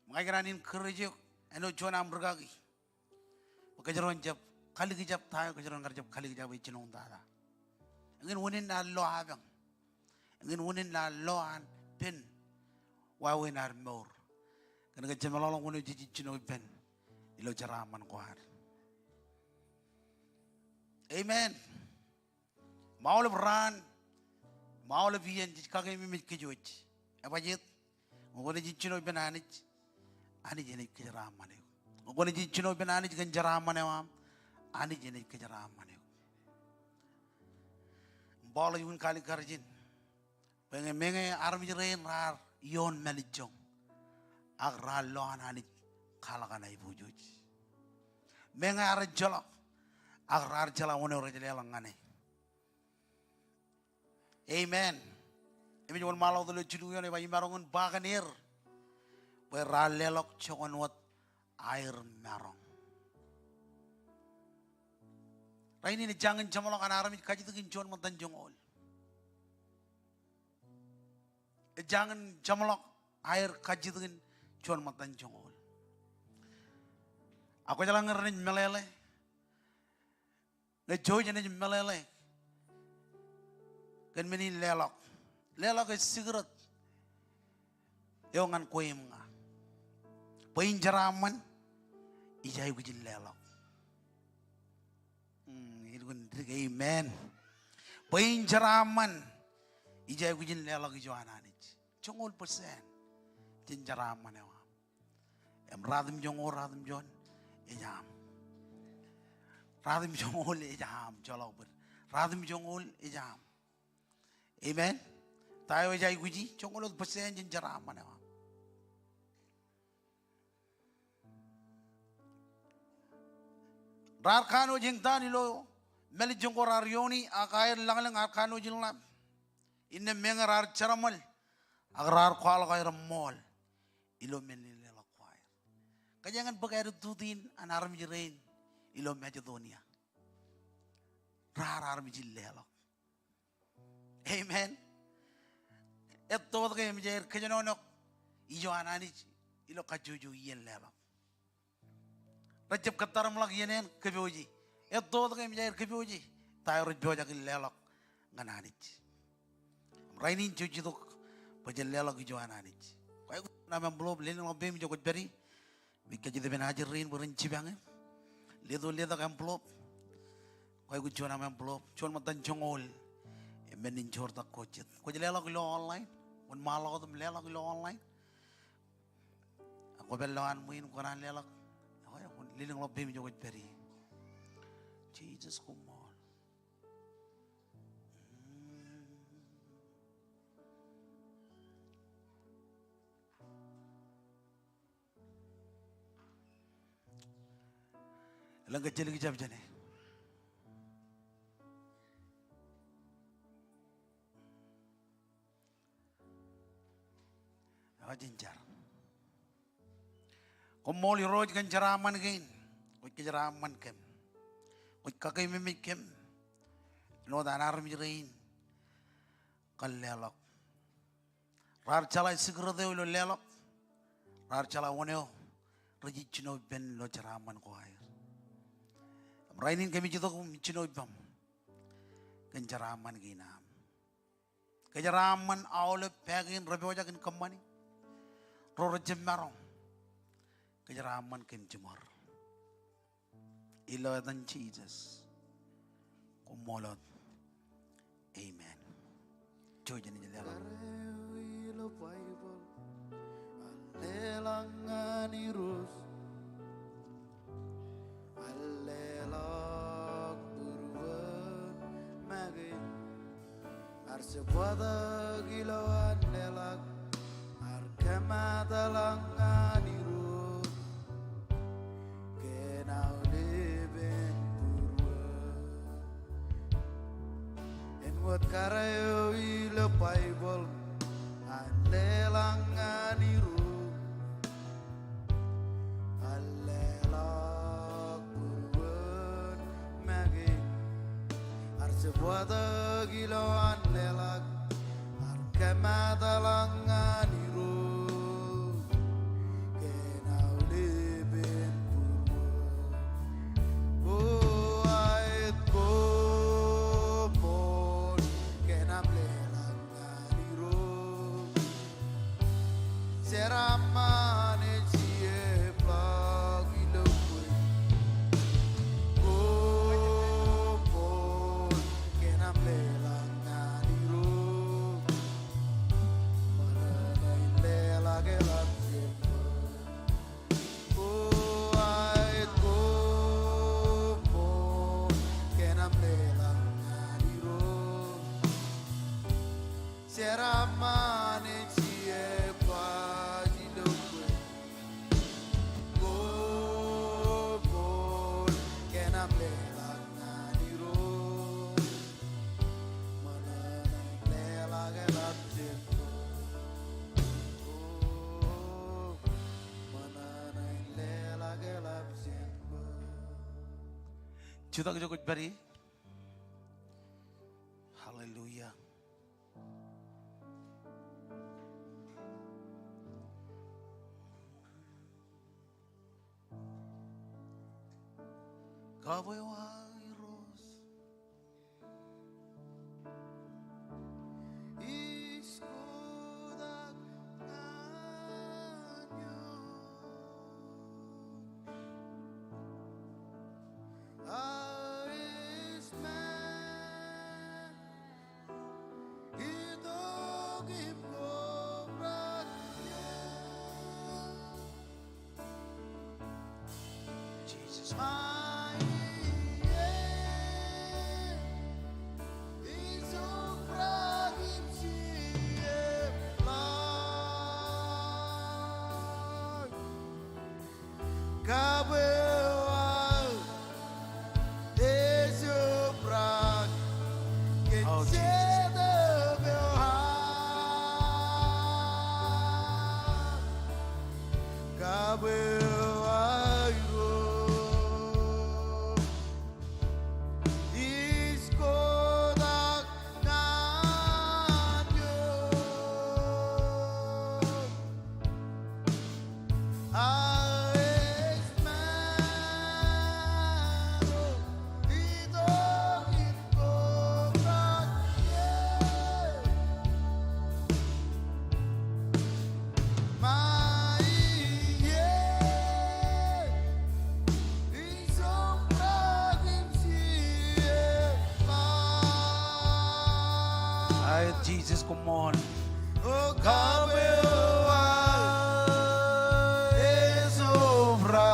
Makikiranin kerja. Eno chona ambergagi. Kejeron jab. Kali kejap tayo kejeron kerjap kali kejap ichinong tada. Ngin wunin na lo habang. Ngin wunin na lo an pin. Wawin ar more. Kena kejap malolong wunin jijichinong pin. Ilo jaraman ko har. Amen. Maulab ran. Maulab iyan kagay mimit kejoj. Apa jit? Ngone jichinong pin anij. Ani jenay kejaraman ewa. Ngone jichinong pin anij kan jaraman ewa. Ani jenay kejaraman ewa. Bala yun kali karjin. Menge armi rain rar yon melijong. Agra loan anij kalakan ay bujoj. Menge ar jolok. Agra jala wone rejele langane. Amen. Imi jol malaw dulu chidu yon eba imarongun baganir. Beralelok chokon wat air marong. Raini ni jangan jamalok anaramit kaji tukin chon matan jongol. Jangan jamalok air kaji tukin chon matan jongol. Aku jalan ngerin melele. Ngejoy jane melele. Kan meni lelok. Lelok es sigaret. Yongan koim nga. Pain jaraman. Ijay gujin lelok. Amen. Pain jaraman. Ijay gujin lelok ijoan anij. Jongol persen. Jin jaraman ewa. Em radim jongol radim jon. Ejam. Radim jongol ejam. Jolok ber. Radim jongol ejam. Amen. Tayo ijay guji. Jongol persen jin jaraman ewa. Rarkano jing tani lo. Meli jongor arioni akair lang arkano jing lam. Inne mengar ar charamal. Agrar kwal kair mol. Ilo menile la kwair. Kajangan bagair tudin anaram jirein. Ilo mejadonia. Rar mijilelo. Amen. Etto kay mijer kajanonok. Ijo anani ilo kajuju yen lelo. Rajab kataram lagi yenen kebeoji. Etto kay mijer kebeoji. Tayo rajboja kin lelok ngananich. Rainin jujitok pajel lelok ijo ananich. Kaya naman blob leno ngobem jo beri. Bika jadi benajer rin berenci banget. Lido kan blob. Kaya gue cuman naman blob. Cuman matan jongol. Menin jor tak kocet. Kau jadi lelok ilo online. Un malah kau lelok ilo online. Aku beloan muin koran lelok. Kaya liling ngobem jo beri. Jesus kumol. Lang kecil lagi jam jane. Awak jinjar. Komoli roj kan jaraman gain. Kau jaraman kem. Kau kakai mimik kem. No danar mirein. Kal lelok. Rar chala sigro deu lo lelok. Rar chala woneo. Raji chino ben lo jaraman ko air. Rainin kami jito ko chino ibam. Kenjaraman ginam. Kenjaraman awle pagin rabewaja kin kamani. Roro jemarong. Kenjaraman kin jemar. Ilo dan Jesus. Kumolot. Amen. Joy jani jala. Ilo Bible. Alelangan irus. Alelak burwan magin. Arsepada gilawan lelak. Arkamadalangan irus. Kenau leben burwan. Buat karayo ilo Bible Alelangan iru Alelak burwen magi Arsebuata gilo alelak Arkemadalangan iru Kenau libin burwen Ait komon Kenam lelangan iru Seramane cie plagi lupui Komon Kenam lelangan iru Mananain lela gelap jember Ait komon Kenam lelangan iru Seramane cie plagi lupui Komon Kenam lelangan iru Mananain lela gelap jember Mananain lela gelap jember Juta kejokut bari. Haleluya. Caballeros Iskudak nanyo Aisman Idogim kobratnya Jesus Oh, Jesus. Ay, Jesus, come on. Oh, Gabewa Ezofra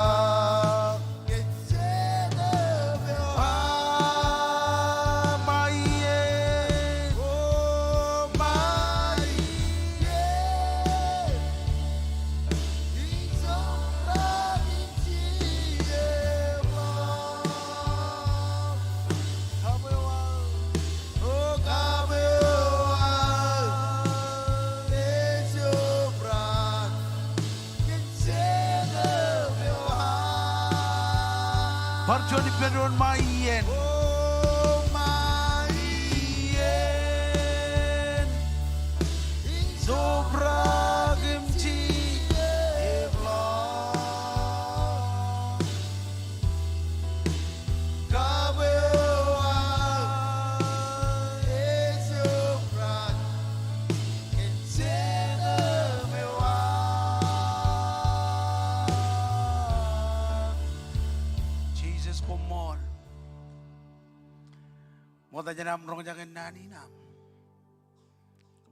Barjoni Pedron Maien. Oh, Maien Sobra Kimchi Evlon Gabewa Ezofra Kinsena Mewa Jesus, come on. Mo ta janam rong jangan nani nam.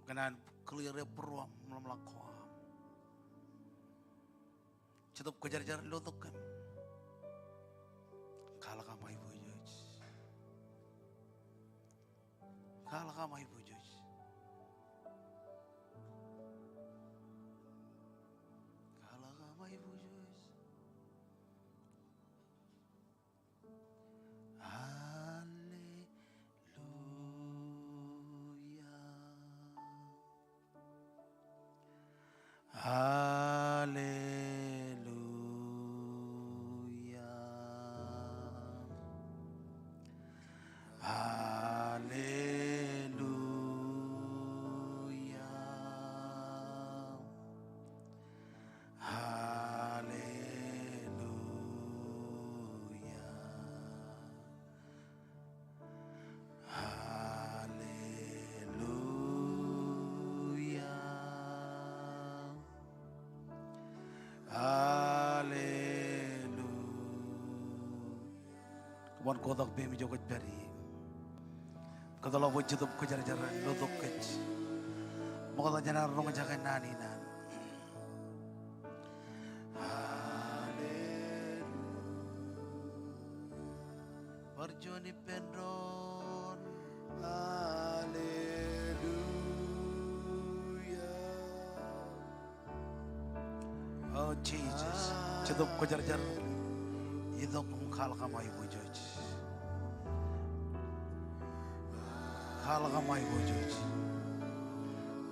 Kanan clear peruam malam lakwa. Cukup kejar-jar lutuk kan. Kala ka mai bujoj. Kala ka mai bujoj. Kala ka mai bujoj. Hallelujah. Kapan kotak bemi jogot beri. Kadala wajib kejar-jaran lotok kec. Makala janar rong jakan nani nan. Perjoni pendron. Oh Jesus, cetup kejar-jar. Itu kal kamai bujoj. Kal kamai bujoj.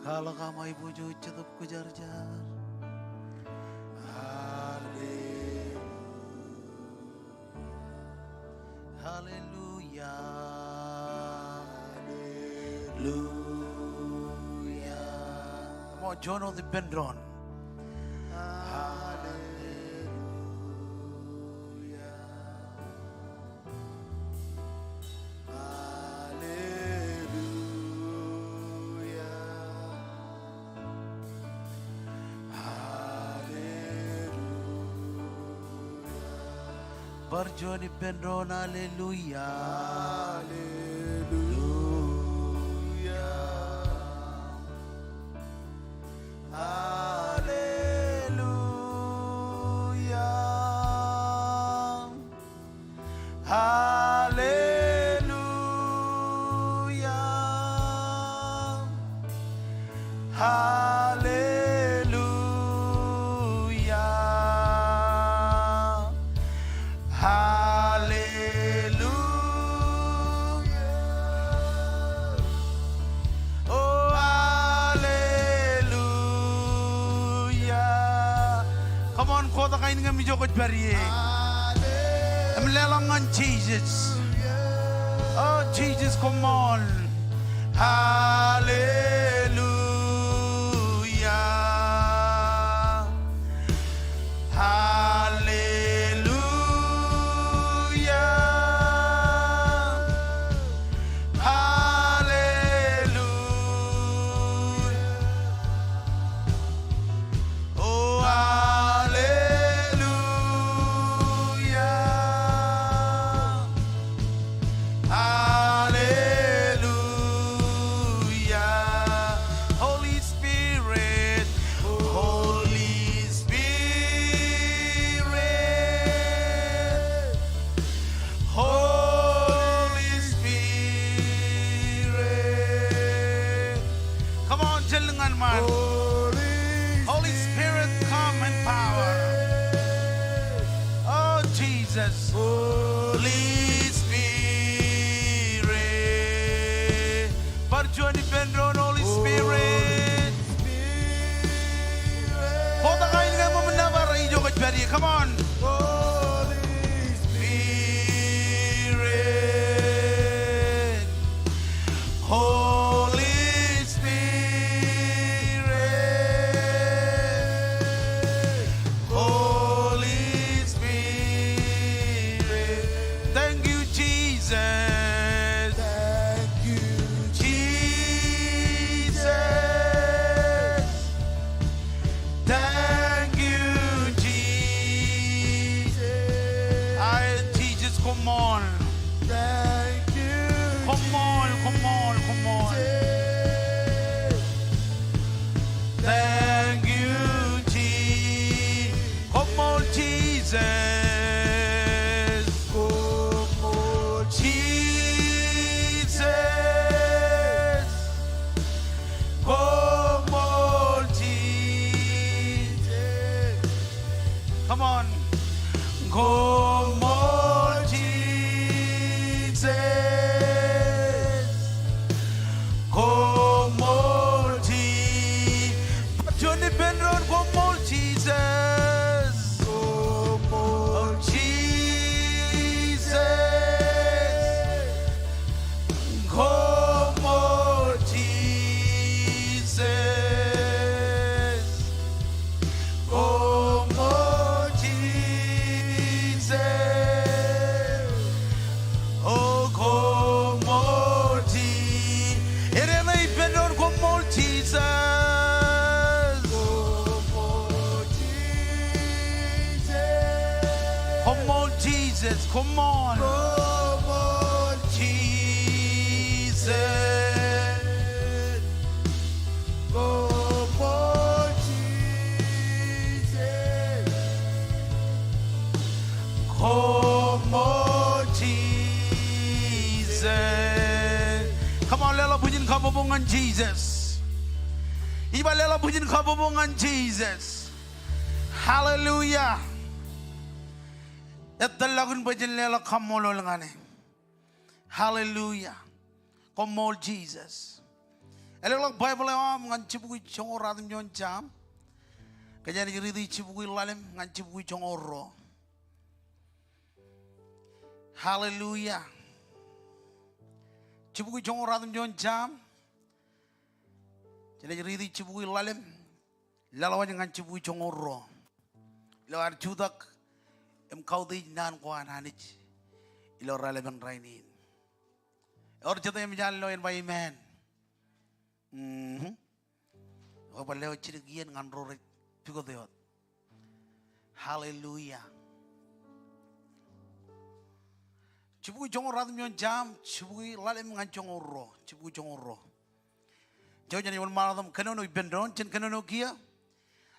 Kal kamai bujoj cetup kejar-jar. Haleluya. Haleluya. Mau jono di pendron. Berjuang pendron, haleluya. Haleluya. Haleluya. Haleluya. Haleluya. Hallelujah. Oh, hallelujah. Come on, kota kain nga medyo kot bari. Melalangan Jesus. Oh, Jesus, come on. Hallelujah. Holy Spirit, come in power. Oh, Jesus. Holy Spirit. Berjuang di pendron, Holy Spirit. Kota kain nga mo menabar ijo kajari. Come on. Holy Spirit. Holy come on. Thank you. Come on, come on, come on. Thank you, Jesus. Come on, Jesus. Come on, Jesus. Come on, Jesus. Come on. Come on. Come on. Jesus. Ibalela pujian kabubungan Jesus. Hallelujah. Etalagun pujian lela kamolol ngane. Hallelujah. Komol Jesus. Elok Bible am ngan cibuki chongor adim jon jam. Kajani ridi cibuki lalem ngan cibuki chongoro. Hallelujah. Cibuki chongor adim jon jam. Jadi ridi cibuki lalem lalawan ngan cibuki chongoro. Lawar judak em kaudi nan ko ananich. Ilo raleban rainin. Or jata em jan lo en by man. O baleo chirigian ngan rore pigo deot. Hallelujah. Cibuki chongor adim jon jam cibuki lalem ngan chongoro. Cibuki chongoro. Jauh jadi orang malam kenono ibendron, jen kenono kia.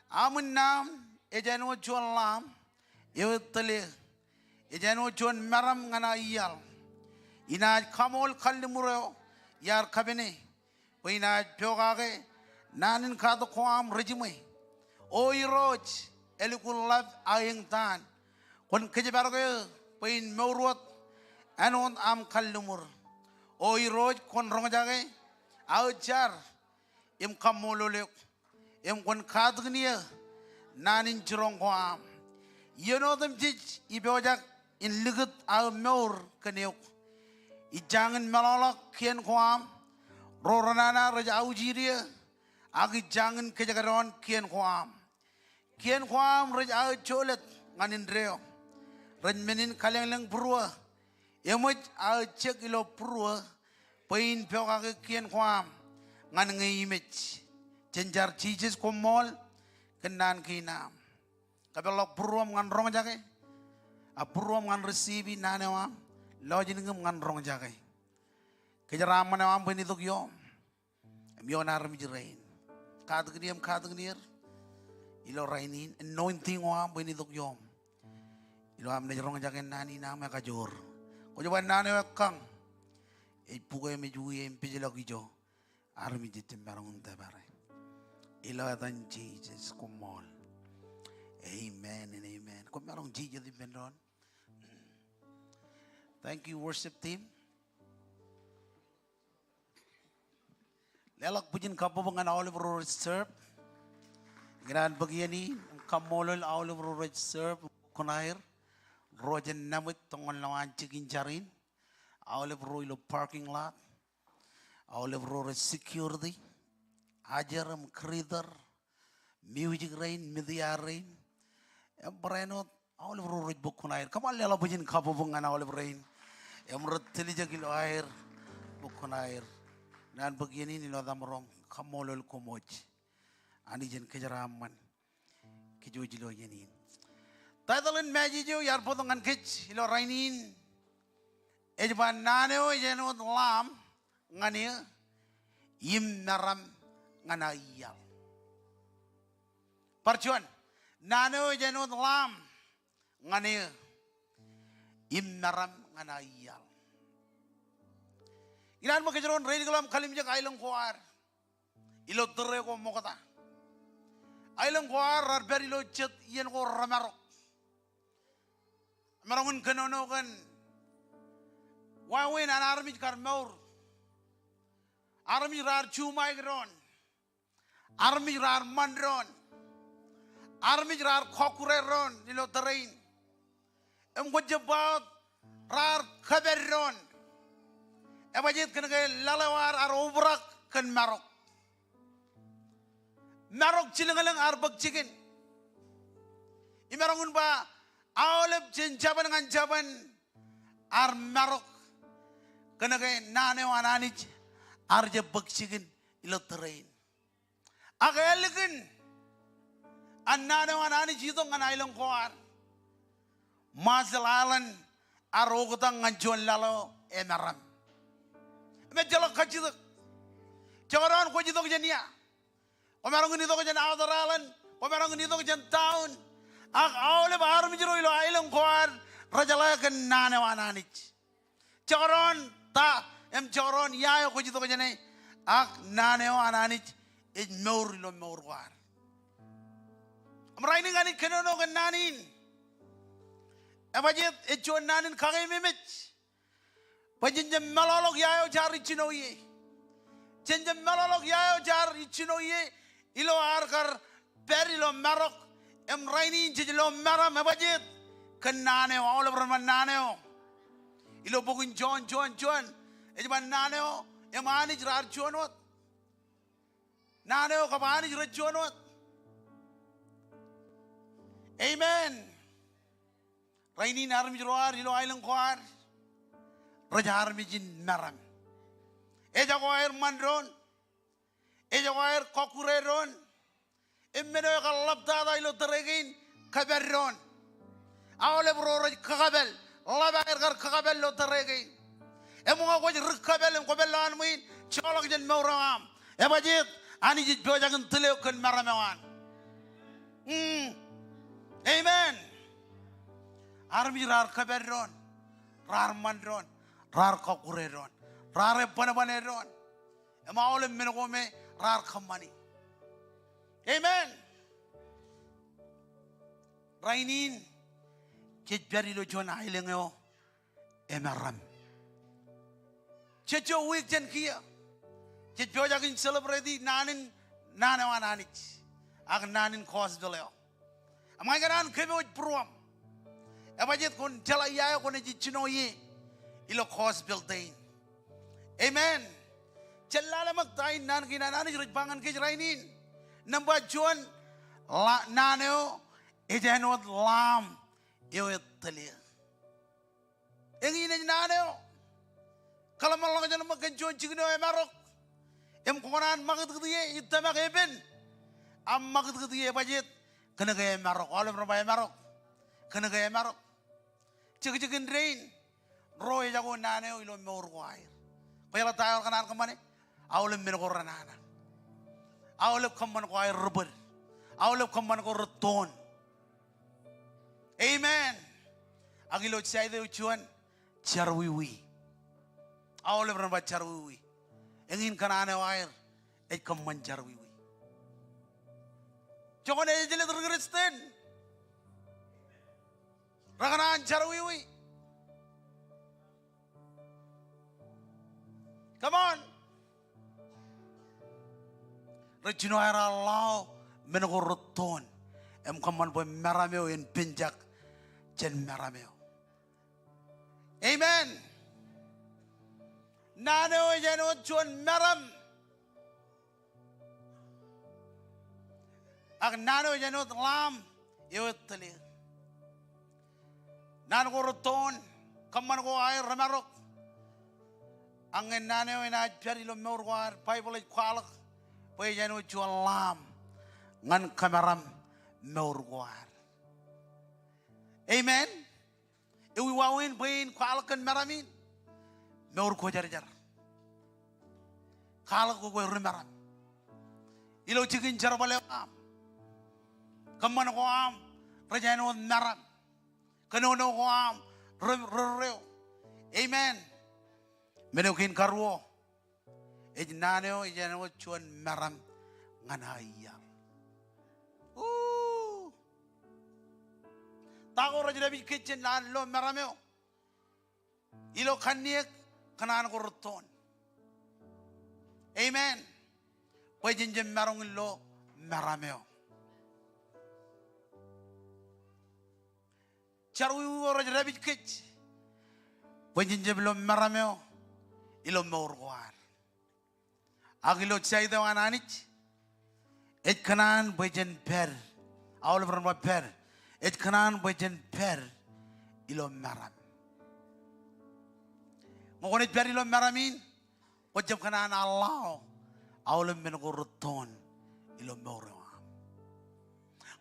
Amun nam, ejano jual lam, ewe tele, ejano jual meram ngana iyal. Ina kamol kalimuro, yar kabene. Ina piogage, nanin kado koam regime. Oi roj, elikul lab ayeng tan. Kon kejebarage, pain meurut, anon am kalimur. Oi roj kon rongjage, aujar. Em kamololek, em kon kadgnia, nanin jirong koam. You know them teach ibojak in ligut al meur keneuk. Ijangan melalak kian koam, roranana raja aujiria, agi jangan kejagaron kian koam. Kian koam raja au cholet nganin reo. Ranmenin kaleng purua, emoj au cek ilo purua, pain peokake kian koam. Ngan nge-image jenjar Jesus komol kenan kinam kabelok puruam ngan rong jake a puruam ngan receive nanewa lojin ngem ngan rong jake kejaram manewam benituk yom nar mijrain kadgnier ilo rainin anointing wa benituk yom ilo am ne rong jake nani nama kajor ko joban nanewa kang e pugo me juye pijelo gijo armi jitim barang tabare. Ilatan Jesus kumol. Amen and amen. Kung merong Jesus di bendron. Thank you worship team. Lelak pujin kapubangan Olive Road Serve. Ginahan bagian ni kamolol Olive Road Serve kunair. Rojan namit tongon lawan chikin jarin. Olive Road parking lot. Olive Road security, ajaram krider, music rain, media rain, embreno Olive Road bukun air. Kamal lela bujin kapu bungan Olive rain, emrut telija kilo air bukun air. Nan begini ni lo damrom kamolol komoj, ani jen kejaraman kejujilo yenin. Tadalin majijo yar potongan kej ilo rainin, ejban naneo jenot lam. Ngania yim naram ngana iyal. Percuan nano jenut lam ngania yim naram ngana iyal. Ilan mo kejeron rein kalam kalim jak ailong kuar. Ilo tere ko mokata. Ailong kuar rarberi lo chet yen ko ramarok. Marangun kenono kan. Wawin anarmij karmaur. Army rar chumai gron, army rar mandron, army rar kokure ron nilo terrain, jabat rar kaberon, ebajit kena lalawar ar ubrak ken marok cilengalang ar bagcikin, imarangun ba awalep jaban ngan jaban ar marok kena nane wananich. Arja bagsigin ilo terrain. Agalikin annane wanani jito ngana ilong kuar. Masalalan arogotang nganjuan lalo enaram. Medjalo kajitok. Jangan ko jitok jania. Omerong nito ko jan awdaralan. Omerong nito ko jan taun. Ak awle bahar mijro ilo ilong kuar. Rajala kan nane wananich. Jangan ta em choron yayo ko jito ko jane ak naneo ananich ej meur ilo meur war. Amraini ganit kenono gan nanin. Ebajet ejon nanin kage mimich. Pajinjem malolog yayo jar ichino ye. Jenjem malolog yayo jar ichino ye. Ilo arkar per ilo marok. Emraini jejilo maram ebajet. Kenaneo all over mananeo. Ilo bugin John. Ejman naneo emani jrar jonot. Naneo kapani jrar jonot. Amen. Raini naram jroar ilo ailang kuar. Rajar mijin naram. Eja koer mandron. Eja koer kokureron. Emmeno kalab tada ilo teregin kaberron. Awale bro kakabel. Laba ergar kakabel lo teregin. Emunga ko rikabel em kobel lan muin. Cholok jen mauram. Ebajit ani jit bojagan teleo kan maramewan. Amen. Armi rar kaberron. Rar mandron. Rar kokureron. Rar banabaneron. Ema awale menogome rar kamani. Amen. Rainin kejari lo John Ailengeo emeram. Checho weekend kia. Checho jagin celebrate nanin ananich. Ag nanin cause doleo. Amai ganan kemo pruam. Ebajet kon jala yayo kon jichino ye. Ilo cause building. Amen. Jalala magtain nan kinanani rajbangan kejrainin. Namba John naneo ejanot lam ewet talia. Engin naneo kalau malang jangan makan John cigno emarok. Em koran magat ketiye itamak eben. Am magat ketiye bajet kena gaya emarok. Oleh berapa emarok? Kena gaya emarok. Cik rain. Roy jago naneo ilo meurwair. Kaya tayo kanan kemana? Awalem mengoran anak. Awalem kaman ko ay rubber. Awalem kaman ko reton. Amen. Agilo siya ito uchuan charwiwi. Awalem ramba charwiwi. Engin kanane wair et kaman charwiwi. Jokon ay jele terkristen. Rakanan charwiwi. Come on. Rejino era lao menogoroton. Em kaman boy merameo in pinjak jen merameo. Amen. Naneo jeno chuan meram. Ag naneo jeno lam yewet tali. Nanogoroton kaman ko ay ramarok. Angin naneo ina jari lo meurwar Bible kwalak. Pwede jano jual lam ngan kameram meurwar. Amen. Iwi wawin pwede kwalakan meramin meur ko jar. Kalak ko meram. Ilo chikin jar bale am. Kaman ko am rajano meram. Kanono ko am reo. Amen. Menukin karwo. Ejnaneo ejano chuan meram nganaya. Tako raja nabi kitchen lan lo merameo. Ilo kaniek kanan ko roton. Amen. Pwede jem merong lo merameo. Charwi raja nabi kitchen. Pwede jem lo merameo. Ilo meurwar. Agilo chay daw ananich. Et kanan bajen per. Awal berapa per. Et kanan bajen per. Ilo meram. Ngokonit per ilo meramin. Wajib kanan Allah. Awal menguruton. Ilo meuram.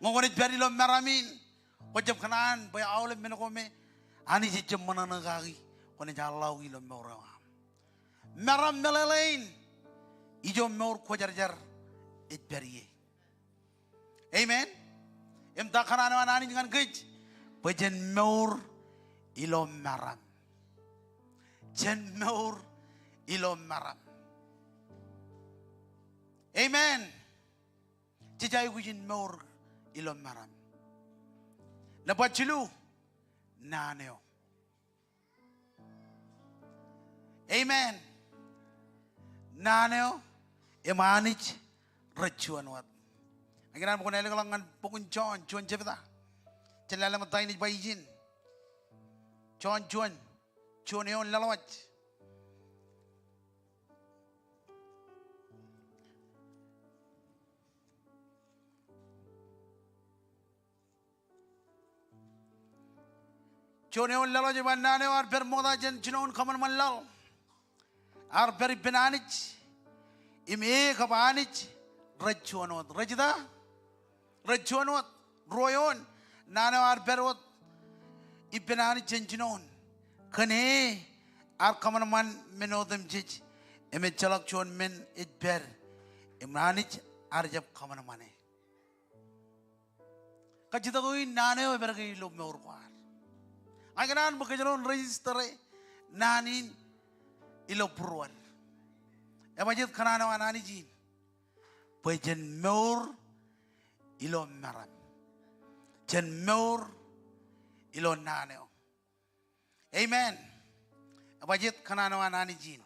Ngokonit per ilo meramin. Wajib kanan bay awal menukome. Ani si cemana nagagi. Konit Allah ilo meuram. Meram melelain. Ijo meur ko jar et periye. Amen. Em takanano anani dengan gij. Bajen meur ilo meram. Jen meur ilo meram. Amen. Jijay kujin maur ilom maram. Napachilu naneo. Amen. Naneo emanich rachuan wat. Aginan mo kunelo lang pukun John jepita. Celala matay ni bayjin. John yon lalawat. John yon lalawat jaman naneo ar permoda jen chinon kaman manlal. Ar peri penanich. Ime kapanich rachuan wat. Rajida rachuan wat. Royon naneo ar perwat. Ipenani chenchinon kane ar kamanaman menodem jij eme chalak chon men itber imranich ar jab kamanamane kajita koi nane o bergai lob me urwar aganan bakajon register nanin ilo purwan emajit kanana wanani jin pejen meur ilo maram jen meur ilo naneo. Amen. Abajit kanano anani jin.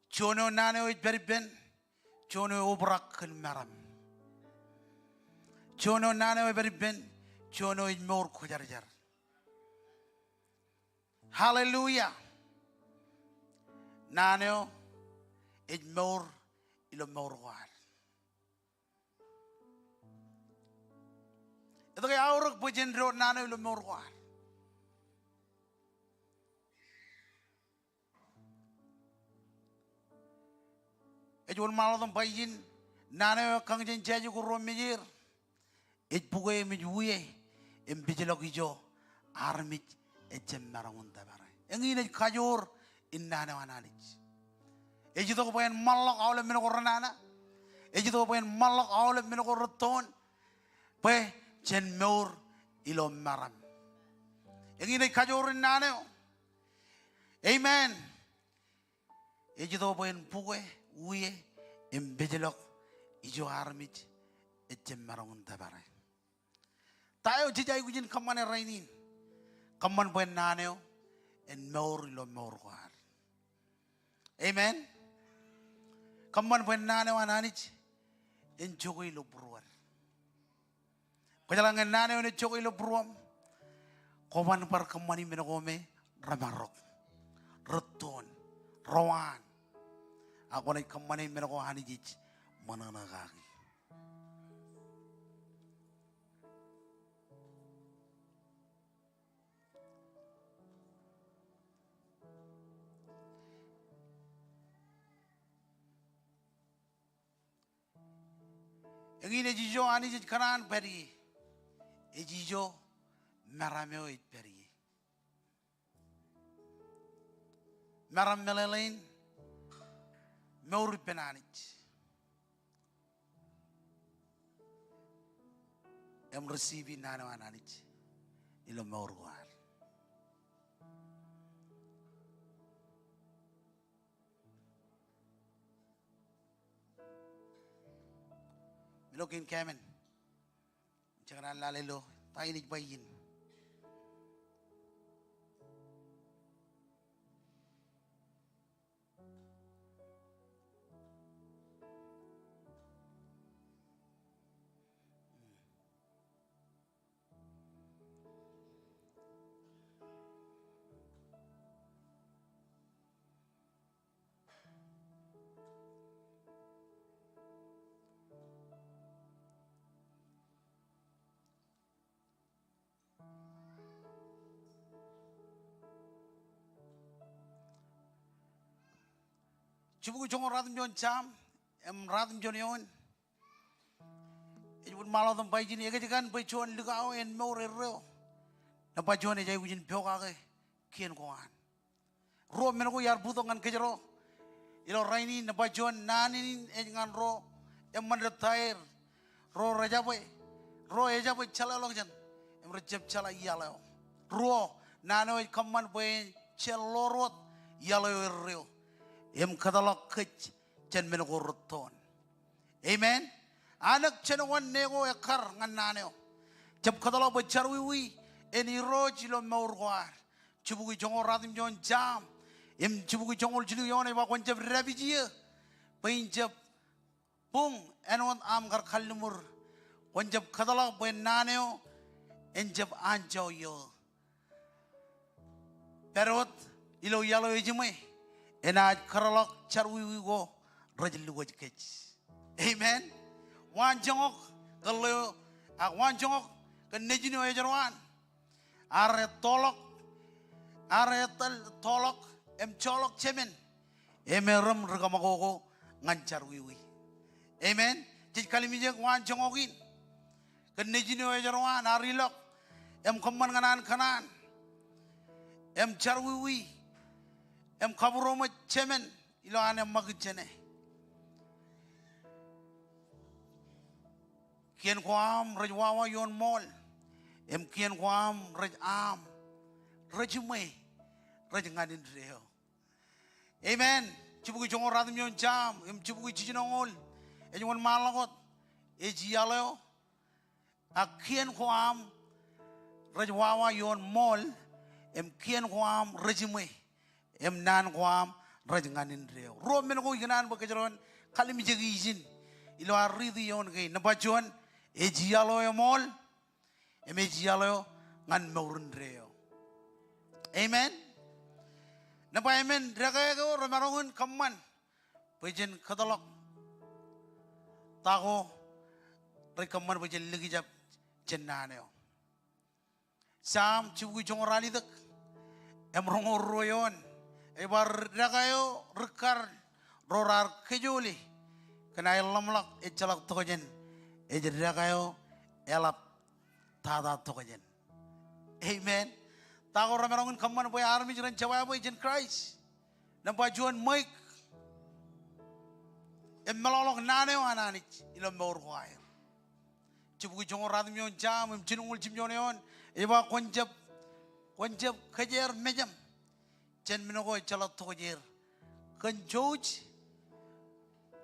Chono naneo it beriben. Chono obrak kan maram. Chono naneo beriben. Chono it mor kujarjar. Hallelujah. Naneo it mor ilo mor war. Ito kaya aurok po dyan ro nano ilo morwan. Ejun maladong paijin nano kang dyan jayu kuro mijir. Ejpuge mijuye embijilog ijo armit ejem marangun tabaray. Ang ina kajor innano ananich. Ejito ko po yan malak awle minokoranana. Ejito ko po yan malak awle minokoroton. Pe jen meur ilo maram. Yang ini kajorin naneo. Amen. Ejito poen pugue uye embejelok ijo armit ejem marangun tabare. Tayo jijay kujin kamane rainin. Kaman poen naneo en meur ilo meur kuar. Amen. Kaman poen naneo ananich en jogo ilo bruar. Kajalangan nane one choko ilo pruam. Koman par kamani menogome ramarok. Reton. Rawan. Ako na kamani menogo hanijich mananagagi. Yang ini jijo hanijich kanan peri. Ejijo marameo it peri. Maram melelain meuri penanich. Em receive nano ananich. Ilo meurguar. Milokin kemen. Jangan lalelo, tayo nigbayin. Cuba jongo ratum jon jam, ratum jon yon. Ejun malau tam pai jini ege jikan pai jon ligao en more reo. Na pai jon ejai ujin pioka ke kien koan. Ro menoko yar butongan kejero. Ilo raini na pai jon nani engan ro emman retair. Ro rajaboy. Ro ejaboy chala long jan. Em rejab chala yalao. Ro nano kamman boy chelorot yalao reo. Em kadalok kech chen men ko roton. Amen. Anak chen wan nego ekar ngan naneo. Jab kadalo bachar wi eni roj ilo maurwar. Chubugi jongo radim jon jam. Em chubugi jongol jilu yone wa kon jab rabijia. Pain jab pung enwan am gar khalumur. Kon jab kadalo ben naneo en jab anjo yo. Perot ilo yalo ejime. Ena karalok charwi go rajlu wajkech. Amen. Wan jongok kalau wan jongok ke nejino ejarwan. Are tolok em colok cemen. Emerem regamagogo ngancar wiwi. Amen. Jadi kali mijek wan jongokin ke nejino ejarwan arilok em keman kanan. Em car wiwi. Em kaburoma cemen ilo ane magjene. Kian kuam rajwawa yon mol. Em kian kuam raj am. Rajume rajangadin reo. Amen. Cibuki jongo radim yon jam. Em cibuki cijinongol. Ejongon malakot. Ejiyaleo. Akian kuam rajwawa yon mol. Em kian kuam rajume. Em nan kuam rajangadin reo. Romen ko iganan bakajaron kalim jegi izin. Ilo aridi yon kay nabajuan. Ejiyalo emol. Emejiyalo ngan maurun reo. Amen. Napa amen. Rakaya ko ramarongun kaman. Pajen kadalok. Tako rekaman pajen lagi jab jennaneo. Sam cibuki jongorali dak. Emrongo royon. Ebar rakayo rekar rorar kejoli. Kena lamlak echalak tojen. Ejira kayo elap tada tokajen. Amen. Tako ramerongin kaman boy army jiran jawab boy jen Christ. Nampak juan Mike. Melolong naneo ananich ilo meur kwair. Cibuki jongo radim yon jam jinungul jim yon. Eba konjab kajer mejam. Jen minogo echalak tokajer.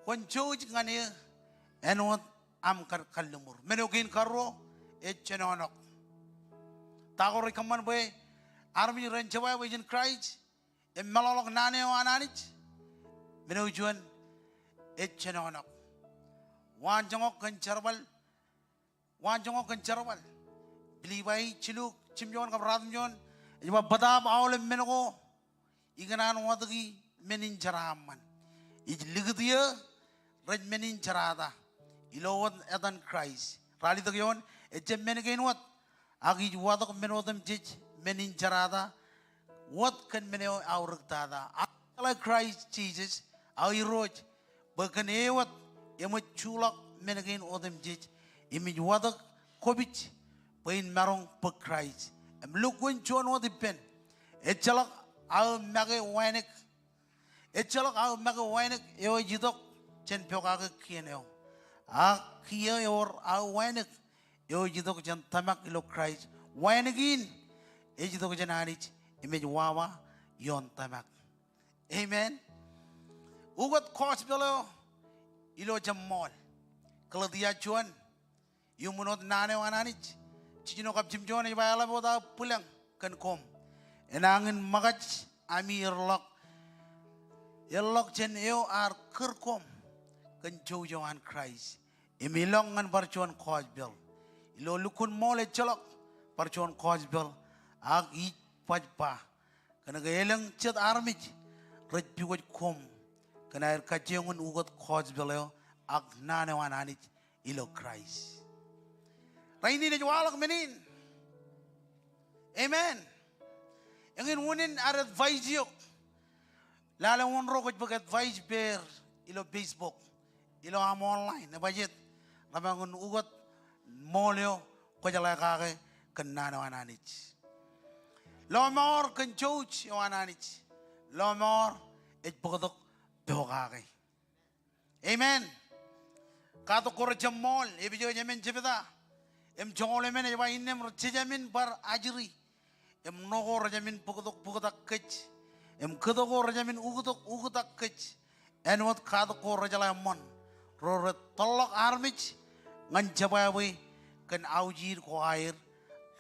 Konjoj ngane enot am kalumur. Menogin karo echenonok. Takor kaman boy army ranchawa boy jen Christ. Melolok naneo ananich. Menojuan echenonok. Wan jongok kencarwal. Bilibai ciluk cimjon kabradum jon. Iba badab awle menogo. Iganan wadagi menin jaraman. Ijligdiya raj menin jarada. Ilawad edan Christ. Rali tagyon, ejem menagain wat. Agi wadak menodam jij menin jarada. What can meneo auragtada. Akala Christ Jesus. Awi roj. Bakan ewat. Ema chulak menagain odam jij. Imij wadak kobich. Pain marong pa Christ. Em lukwen chuan wadipen. Echalak au mage wainek. Echalak au mage wainek. Ewa jidok. Chen pyokaga kieneo. Kia or wainek yo jidok jan tamak ilo Christ wainegin e jidok jan anich image wawa yon tamak. Amen. Ugot kos belo ilo jammol kalau dia cuan yumunot nane ananich cicino kap jimjon iba ala boda pulang kan kom enangin magach ami yerlok jen eo ar kerkom kan jojoan Christ. Imilongan parcuan kosbel. Ilo lukun mole celok parcuan kosbel. Ag i pajpa. Kena gayelang cet armij. Rej piwaj kom. Kena air kajengun ugot kosbel yo. Ag nanewan anij ilo Christ. Raini na jwalak menin. Amen. Yang wunin ar advise yok. Lala won rokot bag advise bear ilo Facebook. Ilo am online na budget. Namangun ugot molyo ko jala kake kenana wananich. Lomor kan chouch wananich. Lomor et pokok pokake. Amen. Kato korjam mol ebijo jamin jebeda. Em jongole men eba innem rchejamin bar ajri. Em nogo rajamin pokok kech. Em kedogo rajamin ugotak kech. enwat kado ko rajala mon rore tolok armich ngan jabawi kan aujir ko air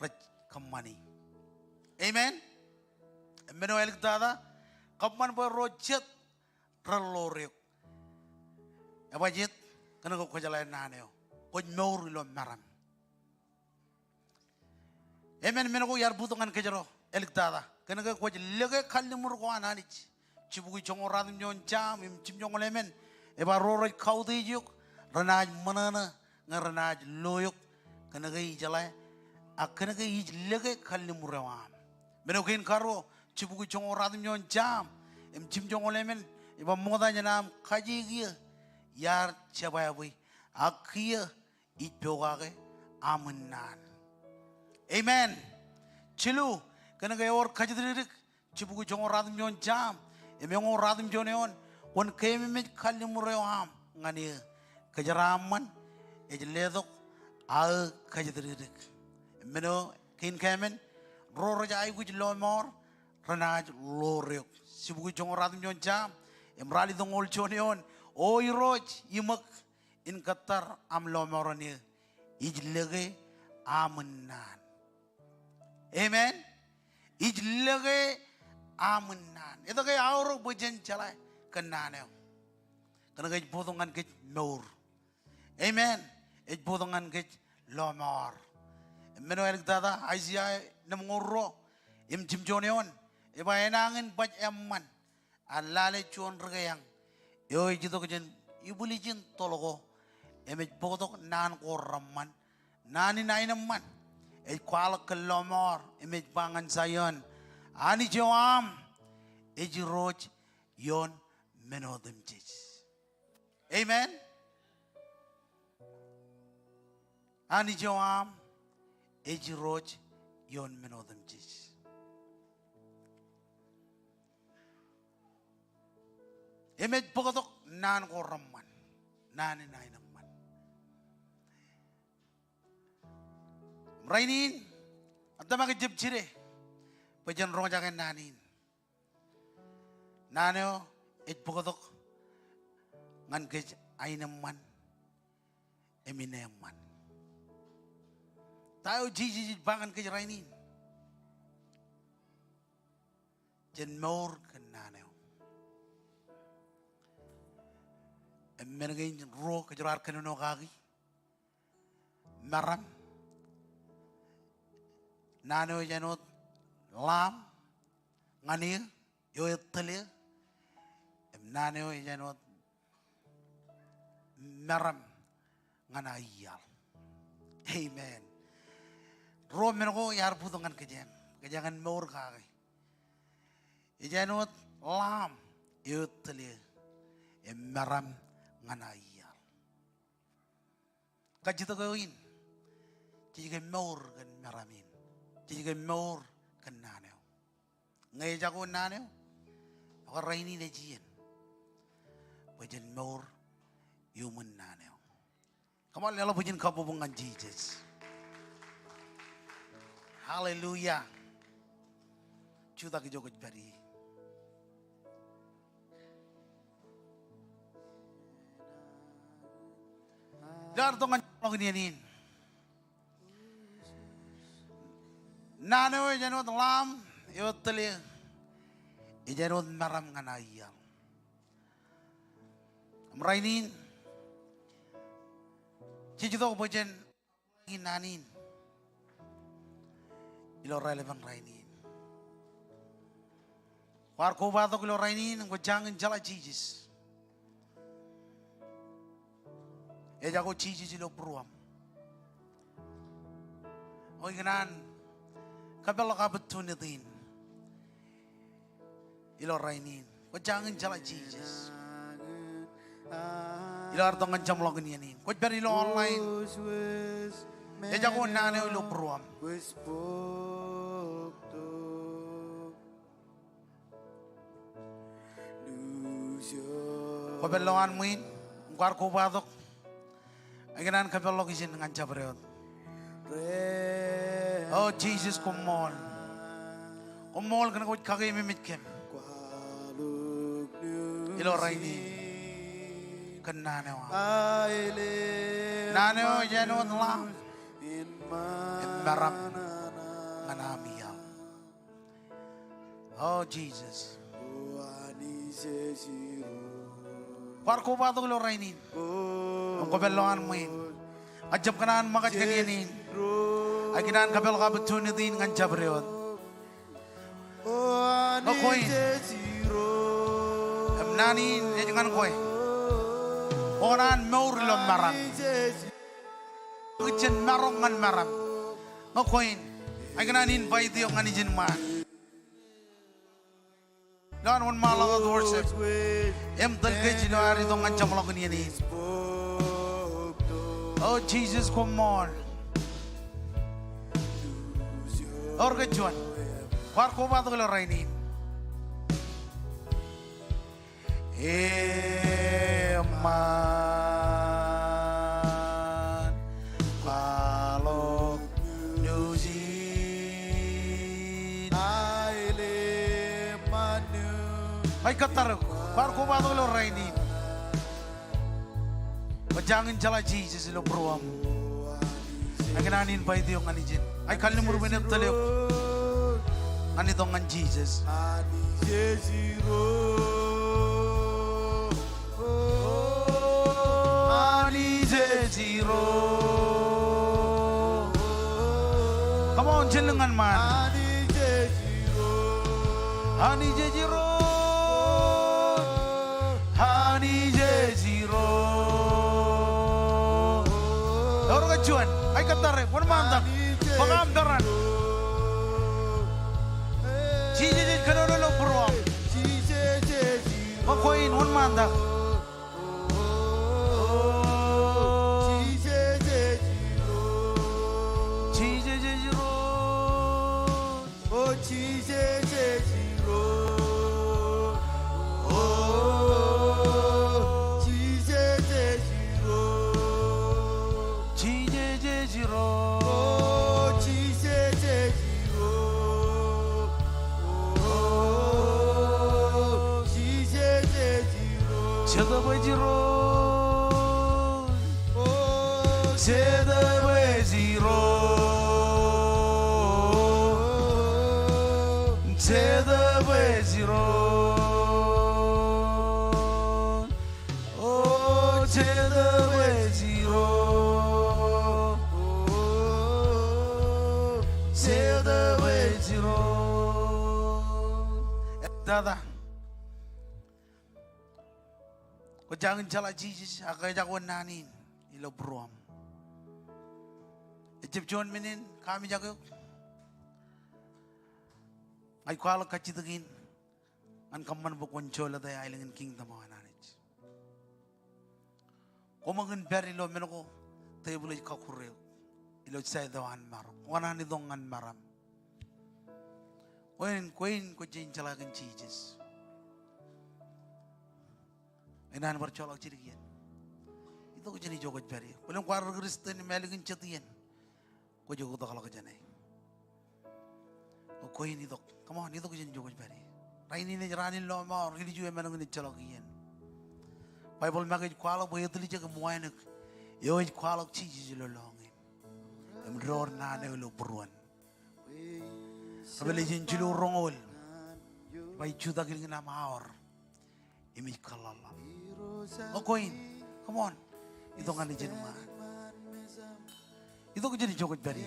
raj kamani. Amen. Meno elik dada kaman boy rojet raloriok. Apa jit kana ko jala naneo ko nor lo maram. Amen. Meno ko yar butungan kejero elik dada kana ko lege kallimur ko ananich. Cibugu jongo radim nyon jam im cim jongo lemen eba roro kaudi juk renaj manana ngarenaj loyok kana gai jalai akana gai lege kallimur rawam. Meno kin karo cibugu jongo radim nyon jam im cim jongo lemen eba moda nyanam kaji gia yar cabayawi akia itbogage amenan. Amen. Cilu kana gai or kaji dirik cibugu jongo radim nyon jam emang radim joneon on kemi mit kallimur rawam ngani kejaraman ejledok al kajidridik meno kin kemen roro jai guj lomor ranaj lorek sibugu jong radim jon jam emrali dongol joneon o iroj yimak in katar am lomorani ijlege amenan. Amen. Ijlege amenan. Itu kayak auruk bujen calai kenaneo. Karena kayak potongan kayak meur. Amen. Kayak potongan kayak lomor. Meno elik dada Aisyah nemngoro im jimjoneon. Iba enangin baj eman. Alale cuan regayang. Yo itu kajen ibu lijin tologo. Emet potok nan koraman. Nani nainaman. Kuala kelomor. Emet bangan sayon. Ani jawam ejiroj yon menodem jij. Amen. Ani jawam ejiroj yon menodem jij. Emet pokotok nan ko ramman nani nainaman. Rainin adda makijib chire. Pajan rong jangan nanin. Naneo it pokotok ngan kej ainaman emineman. Tahu jiji bangan kej rainin. Jen mor ken naneo. Emengain ro kejurar kenono kaki. Maram. Naneo janot lam ngani yo tele naneo janot maram ngana iyal. Amen. Ro mengo yar putungan kejem kejangan meur kaki. Janot lam yo tele maram ngana iyal. Kajito gawin jika meur kan maramin jika meur kenaneo, ngay jago naneo, ako raini na jiyan, wajan more human naneo. Kamal nila wajan kabubungan Jesus. Hallelujah. Chuta ki jogoj bari. Dar tongan log niyanin. Naneo janot lam yoteli ijanot maram nganayang. Amrainin cicito ko bojen inanin ilo relevant rainin. War ko bato ilo rainin ko jangin jala Jesus. Eja ko Jesus ilo pruam. O iganan kabel kabetun idin ilo rainin ko jangan jala Jesus ilo artongan jam login yanin ko beri ilo online e jago nane ilo pruam ko belongan muin ngwar ko batok aganan kabel login dengan jabreot. Oh Jesus, come on. Come on, kena kau kaki mimit kem. Ilo raini. kenanewa Aile naneo jenot la in maram nganamia. Oh Jesus. Parko ba to lo rainin? Ang kabelongan mo in. Ajab kanaan makat kanyanin. Ay kinaan kabel ka opportunity ngan jabriot. Ako'y nanin jangan koy. Onan maur lo maram. Ucen marong ngan maram. Ako'y ay kinaan invite yung ngan ijin man. Don one malang worship. Em dalke jino ari dong ngan jamlo kanyanin. Oh Jesus, come on. Orga Juan. Parko ba to lo rainin? Eman palok nyusin Aile manu ay katar parko ba to lo rainin? Jangan jala Jesus lo beruam. Ay kananin pa ito yung anijin. Ay kalimur minit talip. Anito ngan Jesus. Come on, jenengan man. Hani Jejiro. Hani Jejiro. Orang kejuan, ay katare, pun mantap. Pengamdaran. Jesus kanono lo beruam. Makoin pun mantap. Dada, kau jangan jala Jesus, akai jagoan nanin, ilo beruam. Ejep John minin, kami jago. Ay kuala kacitagin, an kaman bukwan chola tayo ailangan kingdom mga nanich. Kumangan beri lo menoko, tayo bulay kakuril, ilo say dawan maram, wanan itong an maram. Queen ko jin jalagan Jesus. Inan bercolok cirigian. Itu ko jini jogot beri. Kulang kuar Kristen meligin cetian. Ko jogot kalau kejanai. Ko Queen itu, come on itu ko jini jogot beri. Raini ne jaranin lo mau, ini juga menang ni colok ian. Bible magaj kualok boy itu lihat kemuanak. Yo kualok Jesus lo longin. Emror nane lo peruan. Kabel izin cilu rongol, bayi juta kiri nama awar, ini kalala. Koin, come on, itu kan izin mah. Itu kejadi joget beri.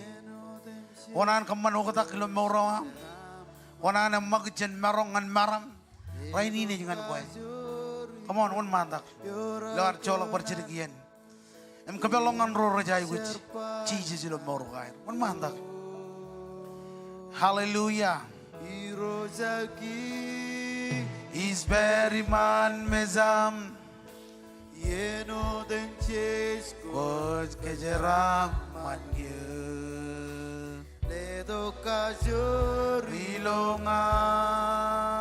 Wanan keman otak kilo mawrawa, wanan magjen marongan maram, raini ini jangan kue. Come on, wan mantak, luar colok bercerigian. Kabelongan roh rajai guci, cici silo mawrawa, wan mantak. Hallelujah. Is very man mezam. Yeno den ches kos kejeram manje. Ledo kajur ilonga.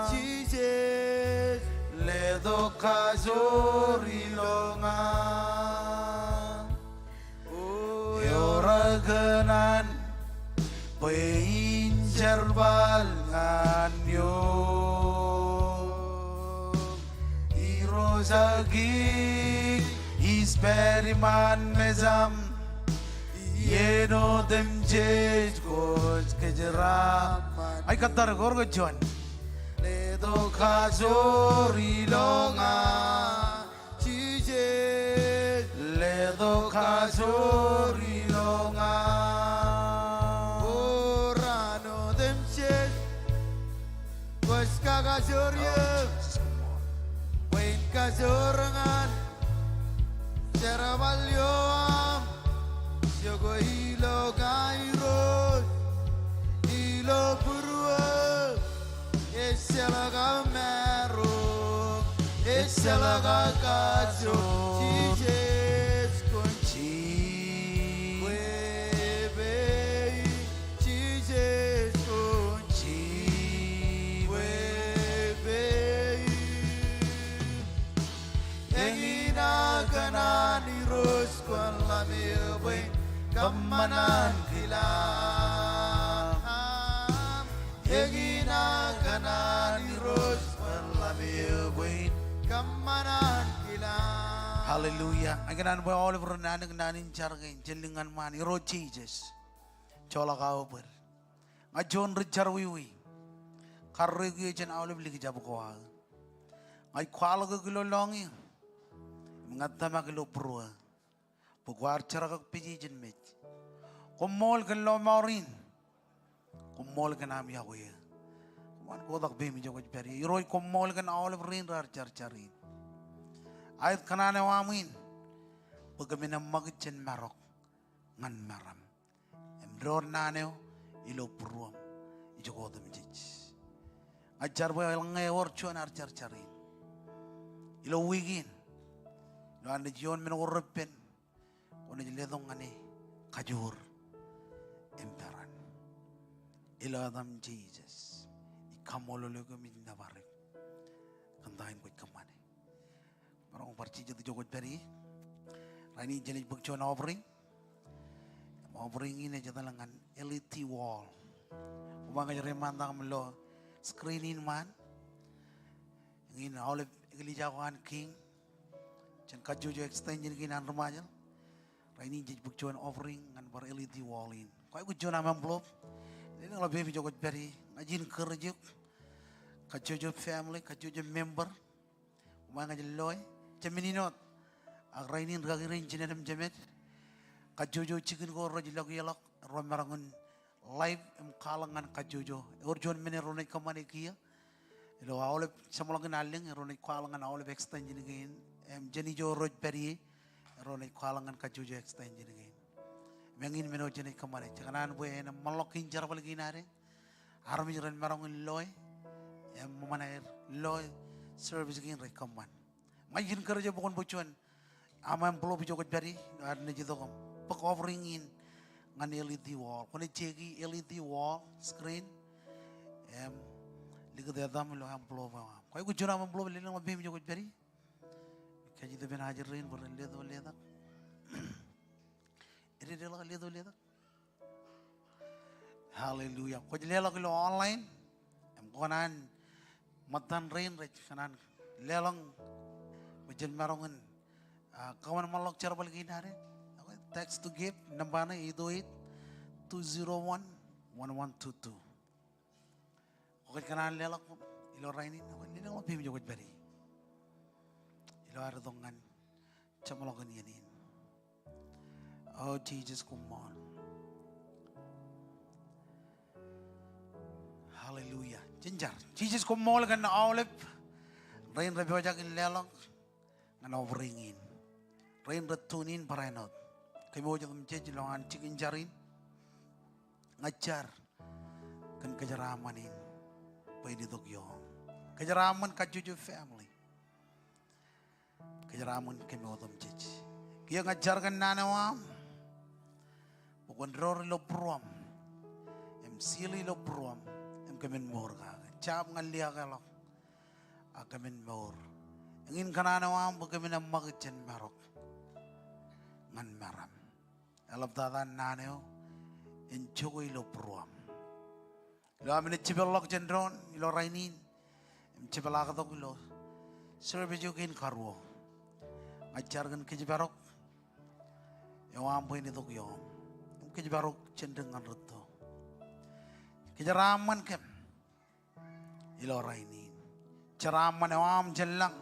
Jesus. Ledo kajur ilonga. Yoragenan Jarbal nganyo Irozagik Isperiman mezam Yeno dem jej Koj kejeraman Ay katar gorgo John. Ledo kajori longa Chije Ledo kajori longa Orano dem jej Koj kagajorye Wain kajorangan Serabalyoam Yogo ilo gairo Ilo purua Eselaga mero Eselaga kajo Chijes konchi Webe Chijes konchi Webe Engina kanani ros kwan lamir Kamanan kilang Yegina kanani ros Malamiyawain Kamanan kilang Hallelujah. Ay kanan boy Oliver naning nanin chargain jelingan man iro Jesus. Chola kau ber. Nga John Richard wiwi. Karregi jen Oliver ligi jabu koa. Ay kwalo ke kilo longi. Mengatama kilo prua. Pugwar charakak piji jen mech. Kumol kan lo maurin. Kumol kan am Yahweh. Kuman kodak bemi jago jperi. Iroi kumol kan Oliver rin rar charin. Ayat kanane wamin. Pagamin ang magitchen marok. Ngan maram. Emdor naneo. Ilo pruam. Ijago dem jij. Ajar boy ilang ngewor chuan ar charin. Ilo wigin. Ilo ane jion minogorrepen. Kung najiledong ngani. Kajur. Emperan. Ilo adam Jesus. Ikamololo kami nabarik. Kantahin ko ikamane. Parang parchi jadi jogot beri. Rani jenis bukcuan offering. Offering ini jatuh lengan LED wall. Umang aja remantang melo screening man. Ingin oleh kelijawan king. Jan kajujo extension kinan remaja. Rani jenis bukcuan offering ngan bar LED wall in. Kau ikut jual nama belum? Ini kalau baby jogot beri ngajin kerja. Kajujo family, kajujo member. Umang aja loy. Jamininot, agrainin ragirin jenadam jamet, kajojo chicken go rajilak yalak, romarangun live kalangan kajojo, urjon meneronai kamane kia, ilo awalnya samulangin aling, eronai kalangan awalnya extension again, jenijo roj peri, eronai kalangan kajojo extension again, mengin meno jenai kamane, jangan anu buat malokin jar lagi nare, armi ren marangun loy, mana loy service again rekaman. Majin kerja bukan bocuan, aman belum bijogot beri, ada nejito kam, pak overingin, ngan LED wall, kone cegi LED wall screen, lihat ada lo ham belum apa, kau ikut jurang am belum lihat ngabih bijogot beri, kaji tu ben hajirin beren lihat, ini dia lah lihat, haleluya, kau jadi lihat lo online, konan matan rain kanan lelang. Bajan marongan, kawan malok cara balik ini hari, text to give, nambahnya 828-201-1122. Oke kanan lelak, ilo rainin, ini nggak lebih menjauh beri, ilo ada dongan, camalokan ini. Oh Jesus, come on, Hallelujah, jenjar, Jesus come on kan Olive, rain rebajakin lelak. Ngan overingin, rain retunin parenot, kami wajah menjadi longan cikin jarin, ngajar, kan kejaramanin, pay ditok yong, kejaraman kajuju family, kejaraman kami wajah menjadi, kia ngajar kan nanawam, bukan rori lo pruam, sili lo pruam, kami mor kaga, cap ngalia kalok, kami mor. Ingin kanana wam bagaimana magicen marok ngan maram alap dadan naneo enjogo ilo pruam lo amene cibelok jendron ilo rainin cibelak to ilo serbe jokin karwo ngajarkan kejibarok. Yang ampuin itu yom. Kejibarok cendengan reto. Kejaraman kem. Ilora ini. Ceraman yang am jelang.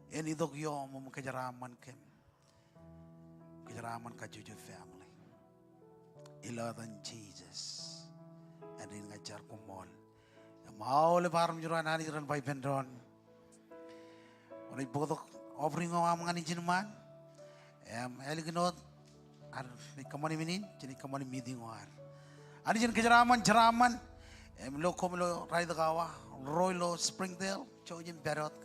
Ini itu yom kejaraman kem. Kejaraman kajuju family. Ila than Jesus. And in ngajar kumol. Mau le param juran hari juran pai pendron. Orang ibu offering ngam ngani jinman. Eliginot ar kamani minin jadi kamani meeting war. Ani jen kejaraman. Lo komlo rai dagawa. Roy lo Springdale. Cojin berot.